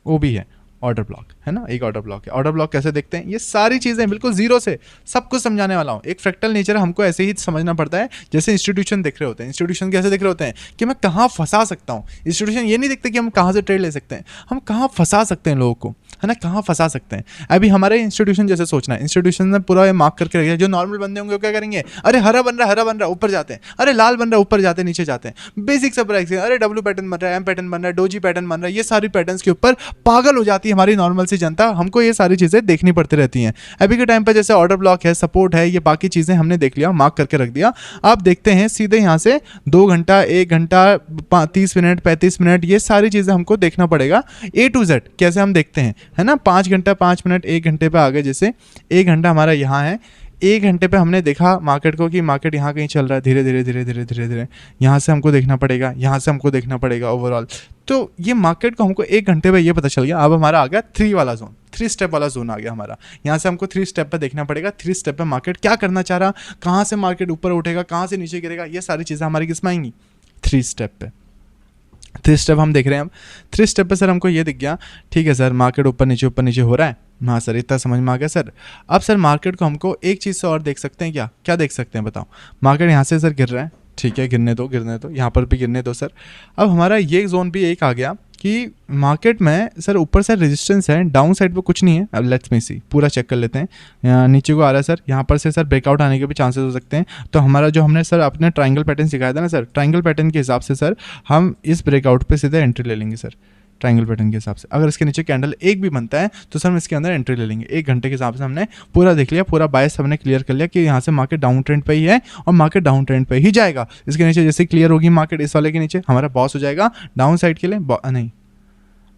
वो भी है ऑर्डर ब्लॉक, है ना, एक ऑर्डर ब्लॉक है। ऑर्डर ब्लॉक कैसे देखते हैं, ये सारी चीज़ें बिल्कुल जीरो से सब कुछ समझाने वाला हूँ। एक फ्रैक्टल नेचर हमको ऐसे ही समझना पड़ता है जैसे इंस्टीट्यूशन देख रहे होते हैं। इंस्टीट्यूशन कैसे देख रहे होते हैं कि मैं कहाँ फंसा सकता हूँ। इंस्टीट्यूशन ये नहीं देखते कि हम कहाँ से ट्रेड ले सकते हैं, हम कहाँ फंसा सकते हैं लोगों को, है ना, कहाँ फंसा सकते हैं। अभी हमारे इंस्टीट्यूशन जैसे सोचना है, इंस्टीट्यूशन ने पूरा मार्क करके रखा है। जो नॉर्मल बंदे होंगे वो क्या करेंगे, अरे हरा बन रहा ऊपर जाते हैं, अरे लाल बन रहा ऊपर जाते हैं, नीचे जाते हैं। बेसिक सब अरे डब्ल्यू पैटर्न बन रहा है, एम पैटर्न बन रहा है, डोजी पैटर्न बन रहा है। ये सारी पैटर्न्स के ऊपर पागल हो जाती है हमारी नॉर्मल सी जनता। हमको ये सारी चीज़ें देखनी पड़ती रहती हैं। अभी के टाइम पर जैसे ऑर्डर ब्लॉक है, सपोर्ट है, ये बाकी चीज़ें हमने देख लिया, मार्क करके रख दिया। आप देखते हैं सीधे यहाँ से 2 घंटा, 1 घंटा, 30 मिनट, 35 मिनट, ये सारी चीज़ें हमको देखना पड़ेगा A to Z कैसे हम देखते हैं, है ना। 5 घंटा, 5 मिनट, 1 घंटे पे आ गए। जैसे 1 घंटा हमारा यहाँ है, 1 घंटे पे हमने देखा मार्केट को कि मार्केट यहाँ कहीं चल रहा है, धीरे धीरे धीरे धीरे धीरे धीरे यहाँ से हमको देखना पड़ेगा, यहाँ से हमको देखना पड़ेगा ओवरऑल। तो ये मार्केट को हमको 1 घंटे पे ये पता चल गया। अब हमारा आ गया 3 वाला जोन, 3 स्टेप वाला जोन आ गया हमारा। यहाँ से हमको 3 स्टेप पे देखना पड़ेगा। 3 स्टेप पे मार्केट क्या करना चाह रहा, कहाँ से मार्केट ऊपर उठेगा, कहाँ से नीचे गिरेगा, ये सारी चीज़ें हमारी किस में आएंगी, 3 स्टेप पे। 3 स्टेप हम देख रहे हैं। अब 3 स्टेप पे सर हमको ये दिख गया, ठीक है सर मार्केट ऊपर नीचे हो रहा है। हाँ सर, इतना समझ में आ गया सर। अब सर मार्केट को हमको एक चीज़ से और देख सकते हैं, क्या देख सकते हैं बताओ। मार्केट यहाँ से सर गिर रहा है, ठीक है, गिरने दो, यहाँ पर भी गिरने दो सर। अब हमारा ये जोन भी एक आ गया कि मार्केट में सर ऊपर से रेजिस्टेंस है, डाउन साइड पे कुछ नहीं है। अब लेट्स मी सी, पूरा चेक कर लेते हैं। नीचे को आ रहा है सर, यहाँ पर से सर ब्रेकआउट आने के भी चांसेस हो सकते हैं। तो हमारा जो हमने सर अपने ट्रायंगल पैटर्न सिखाया था ना सर, ट्रायंगल पैटर्न के हिसाब से सर हम इस ब्रेकआउट पे सीधे एंट्री ले लेंगे सर। ट्रायंगल पैटर्न के हिसाब से अगर इसके नीचे कैंडल एक भी बनता है तो सर हम इसके अंदर एंट्री ले लेंगे। 1 घंटे के हिसाब से हमने पूरा देख लिया, पूरा बायस हमने क्लियर कर लिया कि यहाँ से मार्केट डाउन ट्रेंड पे ही है और मार्केट डाउन ट्रेंड पे ही जाएगा। इसके नीचे जैसे क्लियर होगी मार्केट, इस वाले के नीचे हमारा बॉस हो जाएगा डाउन साइड के लिए, नहीं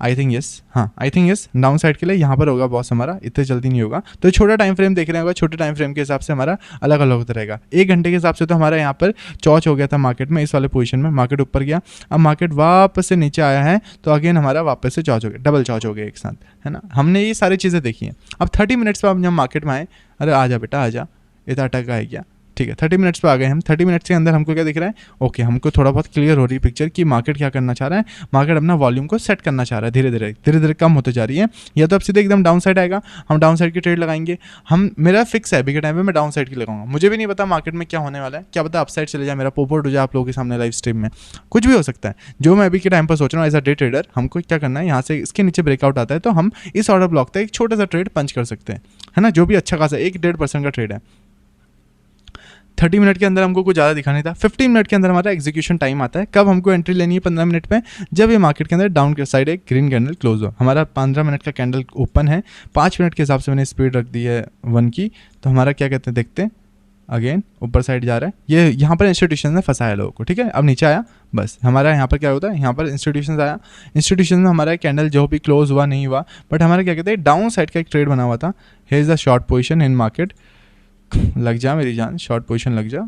I think yes down side के लिए यहाँ पर होगा बॉस हमारा, इतने जल्दी नहीं होगा। तो छोटा टाइम फ्रेम देख रहे होगा, छोटे टाइम फ्रेम के हिसाब से हमारा अलग अलग होता रहेगा। 1 घंटे के हिसाब से तो हमारा यहाँ पर चौच हो गया था मार्केट में, इस वाले पोजीशन में मार्केट ऊपर गया, अब मार्केट वापस से नीचे आया है तो अगेन हमारा वापस से चौच हो गया, डबल चौच हो गया एक साथ, है ना। हमने ये सारी चीज़ें देखी हैं। अब 30 मिनट्स पर हम जब मार्केट में आए, अरे आ जा बेटा आ जा, इतना अटक है क्या, ठीक है 30 मिनट्स पे आ गए हम। 30 मिनट्स के अंदर हमको क्या दिख रहा है, ओके हमको थोड़ा बहुत क्लियर हो रही है पिक्चर कि मार्केट क्या करना चाह रहा है। मार्केट अपना वॉल्यूम को सेट करना चाह रहा है, धीरे धीरे कम होते जा रही है। या तो अब सीधे एकदम डाउन साइड आएगा, हम डाउन साइड की ट्रेड लगाएंगे। हम मेरा फिक्स है अभी के टाइम पे मैं डाउन साइड की लगाऊंगा। मुझे भी नहीं पता मार्केट में क्या होने वाला है, क्या पता अप साइड चले जाए, मेरा पोपट हो जाए आप लोगों के सामने लाइव स्ट्रीम में, कुछ भी हो सकता है। जो मैं अभी के टाइम पर सोच रहा हूँ एज अ डे ट्रेडर, हमको क्या करना है, यहाँ से इसके नीचे ब्रेकआउट आता है तो हम इस ऑर्डर ब्लॉक तक एक छोटा सा ट्रेड पंच कर सकते हैं, है ना, जो भी अच्छा खासा 1-1.5% का ट्रेड है। 30 मिनट के अंदर हमको कुछ ज़्यादा दिखा नहीं था। 15 मिनट के अंदर हमारा एग्जीक्यूशन टाइम आता है। कब हमको एंट्री लेनी है 15 मिनट पे, जब ये मार्केट के अंदर डाउन के साइड एक ग्रीन कैंडल क्लोज हो। हमारा 15 मिनट का कैंडल ओपन है, 5 मिनट के हिसाब से मैंने स्पीड रख दी है 1 की। तो हमारा क्या कहते हैं, देखते हैं अगेन ऊपर साइड जा रहा है। ये यहाँ पर इंस्टीट्यूशन ने फंसाया लोगों को, ठीक है। अब नीचे आया, बस हमारा यहाँ पर क्या होता है, यहाँ पर इंस्टीट्यूशन आया, इंस्टीट्यूशन में हमारा कैंडल जो भी क्लोज हुआ नहीं हुआ, बट हमारा क्या कहते हैं डाउन साइड का एक ट्रेड बना हुआ था। Here is the short position in market. लग जा मेरी जान, शॉर्ट पोजीशन लग जा।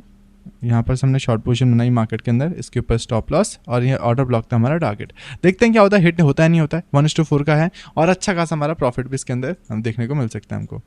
यहाँ पर हमने शॉर्ट पोजीशन बनाई मार्केट के अंदर, इसके ऊपर स्टॉप लॉस और ये ऑर्डर ब्लॉक था हमारा टारगेट। देखते हैं क्या होता है, हिट होता है नहीं होता है। 1:4 का है और अच्छा खासा हमारा प्रॉफिट भी इसके अंदर हम देखने को मिल सकता है हमको।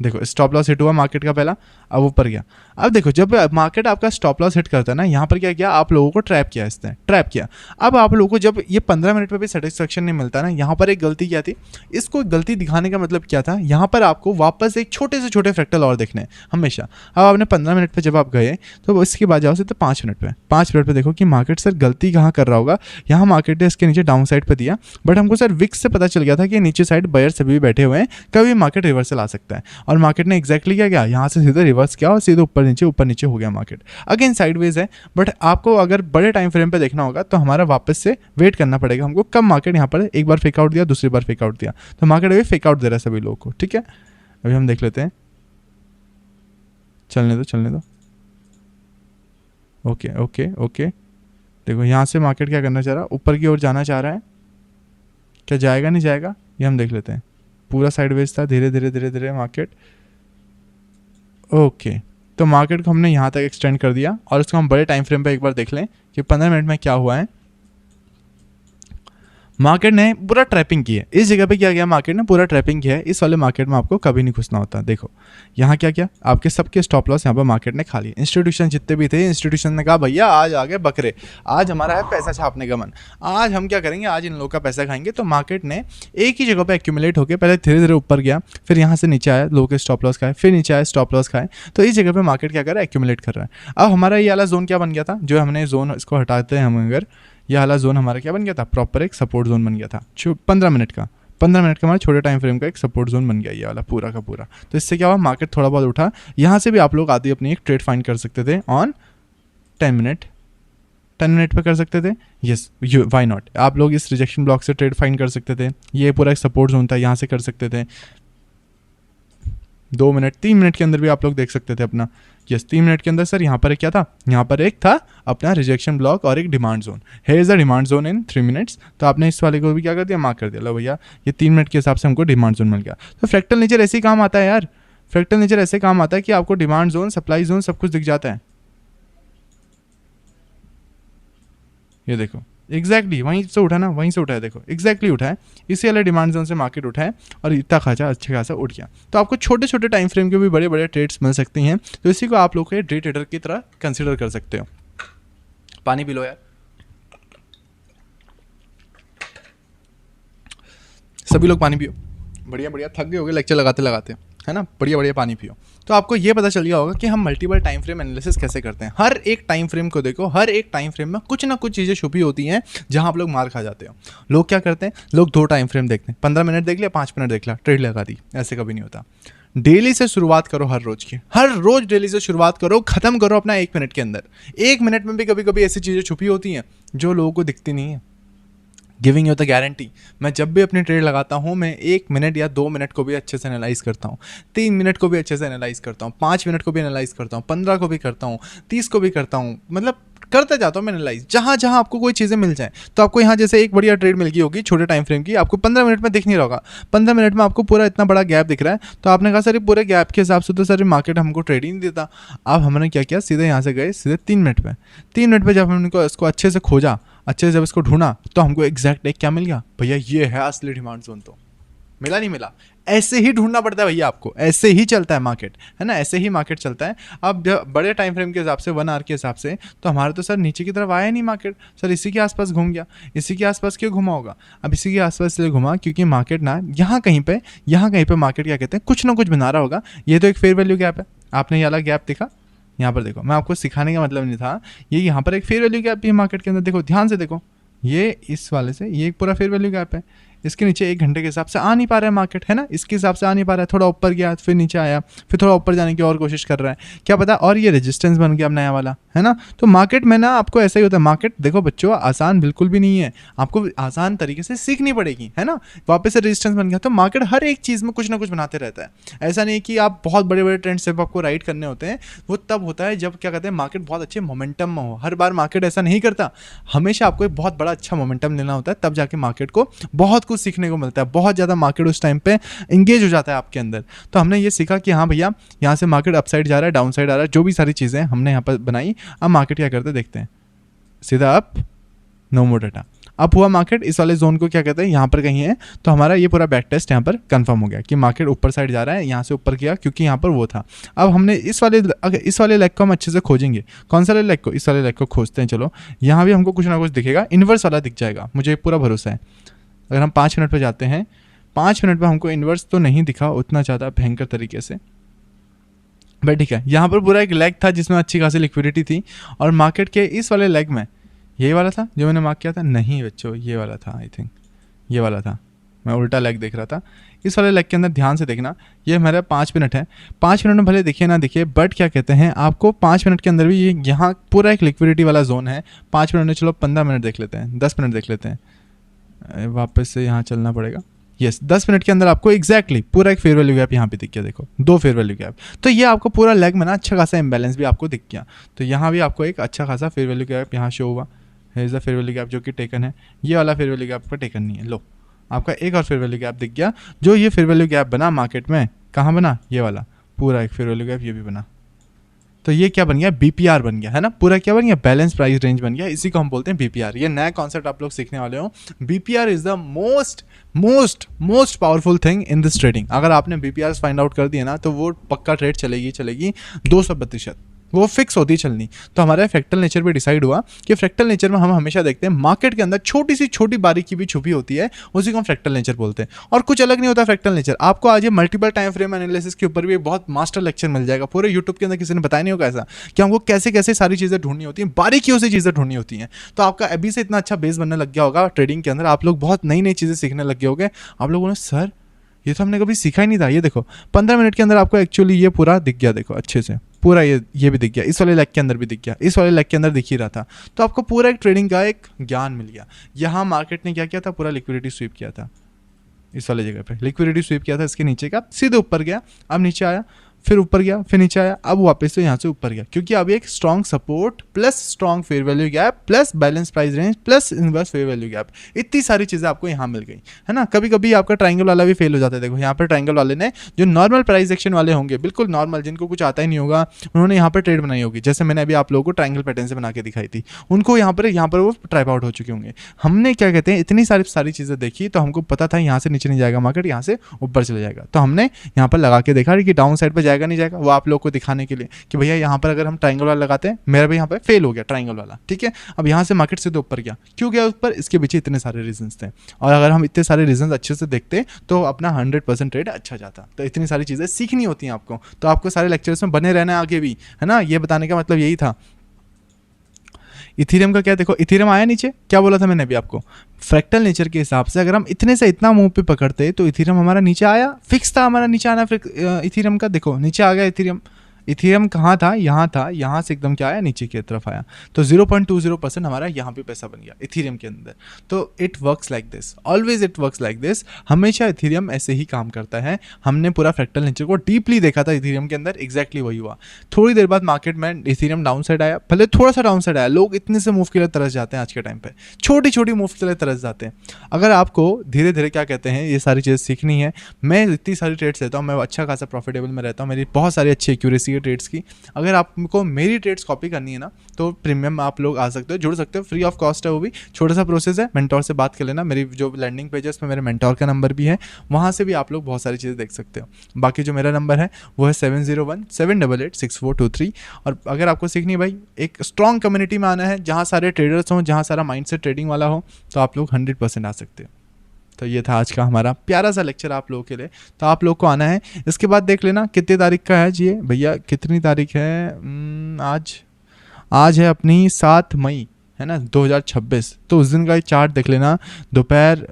देखो स्टॉप लॉस हिट हुआ मार्केट का पहला, अब ऊपर गया। अब देखो जब मार्केट आपका स्टॉप लॉस हिट करता है ना, यहाँ पर क्या किया, आप लोगों को ट्रैप किया, इसने ट्रैप किया। अब आप लोगों को जब ये 15 मिनट पे भी सेटिस्फेक्शन नहीं मिलता ना, यहाँ पर एक गलती क्या थी, इसको गलती दिखाने का मतलब क्या था, यहाँ पर आपको वापस एक छोटे से छोटे फ्रैक्टल और देखने हमेशा। अब आपने 15 मिनट पर जब आप गए तो इसके बाद जाओ तो 5 मिनट पर 5 मिनट पर देखो कि मार्केट सर गलती कहाँ कर रहा होगा। यहाँ मार्केट ने इसके नीचे डाउन साइड पर दिया, बट हमको सर विक्स से पता चल गया था कि नीचे साइड बायर सभी बैठे हुए हैं, कभी मार्केट रिवर्सल आ सकता है। और मार्केट ने एक्जैक्टली क्या किया, यहाँ से सीधे रिवर्स किया और सीधे ऊपर नीचे हो गया मार्केट। अगेन साइडवेज है, बट आपको अगर बड़े टाइम फ्रेम पे देखना होगा तो हमारा वापस से वेट करना पड़ेगा हमको। कब मार्केट यहाँ पर एक बार फेक आउट दिया, दूसरी बार फेक आउट दिया, तो मार्केट अभी फेक आउट दे रहा है सभी लोगों को, ठीक है। अभी हम देख लेते हैं, चलने दो। ओके देखो यहाँ से मार्केट क्या करना चाह रहा है, ऊपर की ओर जाना चाह रहा है। क्या जाएगा नहीं जाएगा ये हम देख लेते हैं। पूरा साइडवेज था, धीरे धीरे मार्केट, ओके। तो मार्केट को हमने यहाँ तक एक्सटेंड कर दिया और इसको हम बड़े टाइम फ्रेम पे एक बार देख लें कि 15 मिनट में क्या हुआ है। मार्केट ने पूरा ट्रैपिंग की है, इस जगह पे क्या किया, मार्केट ने पूरा ट्रैपिंग किया है। इस वाले मार्केट में आपको कभी नहीं घुसना होता। देखो यहाँ क्या किया, आपके सबके स्टॉप लॉस यहाँ पर मार्केट ने खा लिए। इंस्टीट्यूशन जितने भी थे, इंस्टीट्यूशन ने कहा भैया आज आगे बकरे, आज हमारा है पैसा छापने का मन, आज हम क्या करेंगे, आज इन लोगों का पैसा खाएंगे। तो मार्केट ने एक ही जगह पर एक्यूमुलेट होकर पहले धीरे धीरे ऊपर गया, फिर यहाँ से नीचे आया, लोगों के स्टॉप लॉस खाए, फिर नीचे आया, स्टॉप लॉस खाए। तो इस जगह पर मार्केट क्या कर रहा है, एक्यूमुलेट कर रहा है। अब हमारा ये वाला जोन क्या बन गया था, जो हमने जोन इसको हटाते हैं हम, अगर यह वाला जोन हमारा क्या बन गया था, प्रॉपर एक सपोर्ट जोन बन गया था 15 मिनट का हमारा छोटे टाइम फ्रेम का एक सपोर्ट जोन बन गया ये वाला पूरा का पूरा। तो इससे क्या हुआ, मार्केट थोड़ा बहुत उठा। यहाँ से भी आप लोग आदि अपनी एक ट्रेड फाइंड कर सकते थे ऑन 10 मिनट पे कर सकते थे। यस, वाई नॉट, आप लोग इस रिजेक्शन ब्लॉक से ट्रेड फाइंड कर सकते थे। ये पूरा एक सपोर्ट जोन था, यहाँ से कर सकते थे। 2 मिनट 3 मिनट के अंदर भी आप लोग देख सकते थे अपना। यस 3 मिनट के अंदर सर यहाँ पर क्या था, यहाँ पर एक था अपना रिजेक्शन ब्लॉक और एक डिमांड जोन। है is a demand zone in 3 minutes. तो आपने इस वाले को भी क्या कर दिया, मार्क कर दिया, लो भैया ये 3 मिनट के हिसाब से हमको डिमांड जोन मिल गया। तो फ्रैक्टल नेचर ऐसे ही काम आता है यार, फ्रैक्टल नेचर ऐसे काम आता है कि आपको डिमांड जोन, सप्लाई जोन सब कुछ दिख जाता है। ये देखो एग्जैक्टली वहीं से उठा ना, वहीं से उठा है, देखो एग्जैक्टली उठा है, इसी वाले डिमांड जोन से मार्केट उठा है और इतना खासा अच्छा खासा उठ गया। तो आपको छोटे छोटे टाइम फ्रेम के भी बड़े बड़े ट्रेड्स मिल सकती हैं। तो इसी को आप लोग के डे ट्रेडर की तरह कंसिडर कर सकते हो। पानी पी लो यार, सभी लोग पानी पियो, बढ़िया थक गए होगे लेक्चर लगाते लगाते, है ना, बढ़िया पानी पियो। तो आपको ये पता चल गया होगा कि हम मल्टीपल टाइम फ्रेम एनालिसिस कैसे करते हैं। हर एक टाइम फ्रेम को देखो, हर एक टाइम फ्रेम में कुछ ना कुछ चीज़ें छुपी होती हैं जहां आप लोग मार खा जाते हो। लोग क्या करते हैं, लोग 2 टाइम फ्रेम देखते हैं, 15 मिनट देख लिया, 5 मिनट देख लिया, ट्रेड लगा दी। ऐसे कभी नहीं होता। डेली से शुरुआत करो, हर रोज डेली से शुरुआत करो, खत्म करो अपना 1 मिनट के अंदर। 1 मिनट में भी कभी कभी ऐसी चीज़ें छुपी होती हैं जो लोगों को दिखती नहीं है। गिविंग यू द गारंटी, मैं जब भी अपनी ट्रेड लगाता हूँ मैं 1 मिनट या 2 मिनट को भी अच्छे से एनालाइज करता हूँ, 3 मिनट को भी अच्छे से एनालाइज करता हूँ, 5 मिनट को भी एनालाइज करता हूँ, 15 को भी करता हूँ, 30 को भी करता हूँ, मतलब करते जाता हूँ मैं एनालाइज। जहाँ जहाँ आपको कोई चीज़ें मिल जाए, तो आपको यहाँ जैसे एक बढ़िया ट्रेड मिल गई होगी छोटे टाइम फ्रेम की, आपको 15 मिनट में दिख नहीं रहा होगा, 15 मिनट में आपको पूरा इतना बड़ा गैप दिख रहा है। तो आपने कहा सर पूरे गैप के हिसाब से तो सर मार्केट हमको ट्रेड ही नहीं देता। अब हमने क्या किया, सीधे यहाँ से गए सीधे 3 मिनट पे। 3 मिनट पे जब हमने इसको अच्छे से खोजा, अच्छे से जब इसको ढूंढा, तो हमको एग्जैक्ट एक क्या मिल गया, भैया ये है असली डिमांड जोन। तो मिला नहीं मिला, ऐसे ही ढूंढना पड़ता है भैया आपको, ऐसे ही चलता है मार्केट, है ना, ऐसे ही मार्केट चलता है। अब बड़े टाइम फ्रेम के हिसाब से 1 आवर के हिसाब से तो हमारा तो सर नीचे की तरफ आया नहीं मार्केट, सर इसी के आसपास घूम गया। इसी के आसपास क्यों घुमा होगा? अब इसी के आसपास इसलिए घुमा क्योंकि मार्केट ना यहाँ कहीं पे मार्केट क्या कहते हैं, कुछ ना कुछ बना रहा होगा। ये तो एक फेयर वैल्यू गैप है, आपने ये वाला गैप देखा यहाँ पर, देखो मैं आपको सिखाने का मतलब नहीं था, ये यहाँ पर एक फेयर वैल्यू गैप भी है मार्केट के अंदर, देखो ध्यान से देखो, ये इस वाले से ये एक पूरा फेयर वैल्यू गैप है। इसके नीचे 1 घंटे के हिसाब से आ नहीं पा रहा है मार्केट, है ना, इसके हिसाब से आ नहीं पा रहा है। थोड़ा ऊपर गया फिर नीचे आया, फिर थोड़ा ऊपर जाने की और कोशिश कर रहा है, क्या पता और ये रेजिस्टेंस बन गया अब नया वाला, है ना। तो मार्केट में ना आपको ऐसा ही होता है। मार्केट देखो बच्चों आसान बिल्कुल भी नहीं है, आपको आसान तरीके से सीखनी पड़ेगी, है ना। वापस से रेजिस्टेंस बन गया, तो मार्केट हर एक चीज़ में कुछ ना कुछ बनाते रहता है। ऐसा नहीं कि आप बहुत बड़े बड़े ट्रेंड सिर्फ आपको राइड करने होते हैं, वो तब होता है जब क्या कहते हैं मार्केट बहुत अच्छे मोमेंटम में हो। हर बार मार्केट ऐसा नहीं करता, हमेशा आपको एक बहुत बड़ा अच्छा मोमेंटम लेना होता है, तब जाके मार्केट को बहुत कुछ सीखने को मिलता है। बहुत ज़्यादा मार्केट उस टाइम पे इंगेज हो जाता है आपके अंदर। तो हमने ये सीखा कि हाँ भैया यहाँ से मार्केट अपसाइड जा रहा है, डाउन साइड आ रहा है, जो भी सारी चीज़ें हमने यहाँ पर बनाई। अब मार्केट क्या करते हैं देखते हैं, सीधा up, no more data, up हुआ मार्केट। इस वाले जोन को क्या कहते हैं, यहाँ पर कहीं है। तो हमारा ये पूरा बैक टेस्ट यहाँ पर कंफर्म हो गया कि मार्केट ऊपर साइड जा रहा है, यहाँ से ऊपर किया क्योंकि यहाँ पर वो था। अब हमने इस वाले लेग को हम अच्छे से खोजेंगे। कौन सा लेग को? इस वाले लेग को खोजते हैं। चलो यहाँ भी हमको कुछ ना कुछ दिखेगा, इन्वर्स वाला दिख जाएगा, मुझे पूरा भरोसा है। अगर हम 5 मिनट पर जाते हैं, 5 मिनट में हमको इन्वर्स तो नहीं दिखा उतना ज़्यादा भयंकर तरीके से, बट ठीक है। यहाँ पर पूरा एक लेग था जिसमें अच्छी खासी लिक्विडिटी थी, और मार्केट के इस वाले लेग में यही वाला था जो मैंने मार्क किया था, नहीं बच्चों ये वाला था, आई थिंक ये वाला था, मैं उल्टा लेग देख रहा था। इस वाले लेग के अंदर ध्यान से देखना, ये हमारा 5 मिनट है। 5 मिनट में भले दिखे ना दिखे, बट क्या कहते हैं आपको 5 मिनट के अंदर भी ये यहाँ पूरा एक लिक्विडिटी वाला जोन है। 5 मिनट में चलो 15 मिनट देख लेते हैं, 10 मिनट देख लेते हैं, वापस से यहाँ चलना पड़ेगा। यस 10 मिनट के अंदर आपको एग्जैक्टली पूरा एक फेयर वैल्यू गैप यहाँ पे दिख गया, देखो 2 फेयर वैल्यू गैप। तो ये आपको पूरा लेग में ना अच्छा खासा इम्बैलेंस भी आपको दिख गया। तो यहाँ भी आपको एक अच्छा खासा फेयर वैल्यू गैप यहाँ शो हुआ, है is the fair value gap जो कि टेकन है। ये वाला फेयर वैल्यू गैप पर टेकन नहीं है, लो आपका एक और फेयर वैल्यू गैप दिख गया। जो ये फेयर वैल्यू गैप बना मार्केट में, कहाँ बना, ये वाला पूरा एक फेयर वैल्यू गैप ये भी बना। तो ये क्या बन गया, बीपीआर बन गया, है ना, पूरा क्या बन गया, बैलेंस प्राइस रेंज बन गया। इसी को हम बोलते हैं बीपीआर। ये नया कॉन्सेप्ट आप लोग सीखने वाले हो। BPR is the most powerful thing in this trading. अगर आपने बीपीआर फाइंड आउट कर दिया ना, तो वो पक्का ट्रेड चलेगी 200%, वो फिक्स होती चलनी। तो हमारा फ्रैक्टल नेचर भी डिसाइड हुआ कि फ्रैक्टल नेचर में हम हमेशा देखते हैं मार्केट के अंदर छोटी सी छोटी बारीकी भी छुपी होती है, उसी को हम फ्रैक्टल नेचर बोलते हैं। और कुछ अलग नहीं होता फ्रैक्टल नेचर। आपको आज ये मल्टीपल टाइम फ्रेम एनालिसिस के ऊपर भी बहुत मास्टर लेक्चर मिल जाएगा। पूरे यूट्यूब के अंदर किसी ने बताया नहीं होगा ऐसा कि हमको कैसे कैसे सारी चीज़ें ढूंढनी होती हैं, बारीकियों से चीज़ें ढूंढनी होती हैं। तो आपका अभी से इतना अच्छा बेस बनने लग गया होगा ट्रेडिंग के अंदर, आप लोग बहुत नई नई चीज़ें सीखने लग गए होंगे। आप लोगों ने सर ये तो हमने कभी सीखा ही नहीं था। ये देखो 15 मिनट के अंदर आपको एक्चुअली ये पूरा दिख गया, देखो अच्छे से पूरा ये भी दिख गया, इस वाले लेग के अंदर भी दिख गया, इस वाले लेग के अंदर दिख ही रहा था। तो आपको पूरा एक ट्रेडिंग का एक ज्ञान मिल गया। यहाँ मार्केट ने क्या किया था, पूरा लिक्विडिटी स्वीप किया था, इस वाले जगह पे लिक्विडिटी स्वीप किया था, इसके नीचे का सीधे ऊपर गया, अब नीचे आया, फिर ऊपर गया, फिर नीचे आया, अब वापस से यहाँ से ऊपर गया, क्योंकि अब एक strong support plus strong fair value gap plus balance price range plus inverse fair value gap, इतनी सारी चीज़ें आपको यहाँ मिल गई, है ना। कभी कभी आपका ट्राइंगल वाला भी फेल हो जाता है। देखो यहाँ पर ट्राइंगल वाले ने, जो नॉर्मल प्राइस एक्शन वाले होंगे, बिल्कुल नॉर्मल, जिनको कुछ आता ही नहीं होगा, उन्होंने यहाँ पर ट्रेड बनाई होगी, जैसे मैंने अभी आप लोगों को ट्राइंगल पैटर्न से बना के दिखाई थी, उनको यहाँ पर वो ट्राइप आउट हो चुके होंगे। हमने क्या कहते हैं इतनी सारी चीज़ें देखी, तो हमको पता था यहाँ से नीचे नहीं जाएगा मार्केट, यहाँ से ऊपर चले जाएगा। तो हमने यहाँ पर लगा के देखा कि डाउन साइड पर जाएगा नहीं जाएगा, वो आप लोग को दिखाने के लिए कि भैया यहाँ पर अगर हम ट्राइंगल वाला लगाते हैं, मेरा भी यहाँ पर फेल हो गया ट्राइंगल वाला, ठीक है। अब यहाँ से मार्केट सीधे ऊपर गया, क्यों गया ऊपर, इसके पीछे इतने सारे रीजंस थे, और अगर हम इतने सारे रीजंस अच्छे से देखते तो अपना 100% ट्रेड अच्छा जाता। तो इतनी सारी चीज़ें सीखनी होती हैं आपको, तो आपको सारे लेक्चर्स में बने रहना है आगे भी, है ना। ये बताने का मतलब यही था। इथीरियम का क्या, देखो इथीरियम आया नीचे, क्या बोला था मैंने अभी आपको, फ्रैक्टल नेचर के हिसाब से अगर हम इतने से इतना मूव पे पकड़ते तो इथीरियम हमारा नीचे आया, फिक्स था हमारा नीचे आना इथीरियम का, देखो नीचे आ गया इथीरियम। इथीरियम कहाँ था, यहाँ था, यहाँ से एकदम क्या आया, नीचे की तरफ आया। तो 0.20% हमारा यहाँ पे पैसा बन गया इथीरियम के अंदर। तो it works like this, always it works like this, हमेशा इथीरियम ऐसे ही काम करता है। हमने पूरा फ्रैक्टल नेचर को डीपली देखा था इथीरियम के अंदर, एग्जैक्टली वही हुआ। थोड़ी देर बाद मार्केट में इथीरियम डाउन साइड आया, भले थोड़ा सा डाउन साइड आया, लोग इतने से मूव के लिए तरस जाते हैं आज के टाइम पे, छोटी छोटी मूव के लिए तरस जाते हैं। अगर आपको धीरे धीरे क्या कहते हैं ये सारी चीज़ें सीखनी है, मैं इतनी सारी ट्रेड्स लेता हूँ, मैं अच्छा खासा प्रॉफिटेबल में रहता हूँ, मेरी बहुत सारी अच्छी एक्यूरेसी है ट्रेड्स की। अगर आपको मेरी ट्रेड्स कॉपी करनी है ना तो प्रीमियम आप लोग आ सकते हो, जुड़ सकते हो, फ्री ऑफ कॉस्ट है, वो भी छोटा सा प्रोसेस है। मेंटोर से बात कर लेना, मेरी जो लैंडिंग पेज है उसमें मेरे मेंटोर का नंबर भी है, वहाँ से भी आप लोग बहुत सारी चीज़ें देख सकते हो। बाकी जो मेरा नंबर है वो है 7017886423। और अगर आपको सीखनी भाई एक स्ट्रॉन्ग कम्युनिटी में आना है जहाँ सारे ट्रेडर्स हों, जहाँ सारा माइंडसेट ट्रेडिंग वाला हो, तो आप लोग 100% आ सकते हो। तो ये था आज का हमारा प्यारा सा लेक्चर आप लोगों के लिए। तो आप लोग को आना है। इसके बाद देख लेना कितनी तारीख का है जी ये भैया, कितनी तारीख है आज है अपनी 7 मई है ना 2026। तो उस दिन का चार्ट देख लेना, दोपहर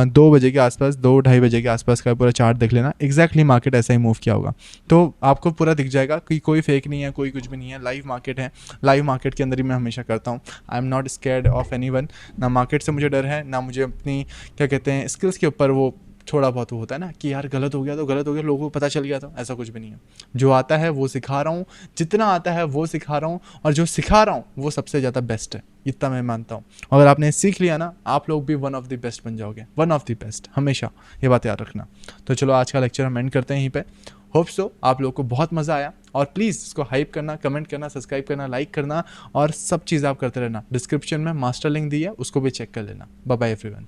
2 बजे के आसपास, 2-2:30 बजे के आसपास का पूरा चार्ट देख लेना। एग्जैक्टली मार्केट ऐसा ही मूव किया होगा तो आपको पूरा दिख जाएगा कि कोई फेक नहीं है, कोई कुछ भी नहीं है, लाइव मार्केट है। लाइव मार्केट के अंदर ही मैं हमेशा करता हूँ। I am not scared of anyone. ना मार्केट से मुझे डर है, ना मुझे अपनी क्या कहते हैं स्किल्स के ऊपर वो थोड़ा बहुत वो होता है ना कि यार गलत हो गया तो गलत हो गया, लोगों को पता चल गया, तो ऐसा कुछ भी नहीं है। जो आता है वो सिखा रहा हूँ, जितना आता है वो सिखा रहा हूँ, और जो सिखा रहा हूँ वो सबसे ज़्यादा बेस्ट है, इतना मैं मानता हूँ। अगर आपने सीख लिया ना, आप लोग भी वन ऑफ द बेस्ट बन जाओगे, वन ऑफ द बेस्ट, हमेशा ये बात याद रखना। तो चलो आज का लेक्चर हम एंड करते हैं यहीं पे। होप सो आप लोग को बहुत मज़ा आया, और प्लीज़ इसको हाइप करना, कमेंट करना, सब्सक्राइब करना, लाइक करना, और सब चीज़ आप करते रहना। डिस्क्रिप्शन में मास्टर लिंक दी है, उसको भी चेक कर लेना। Bye bye everyone,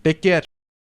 take care.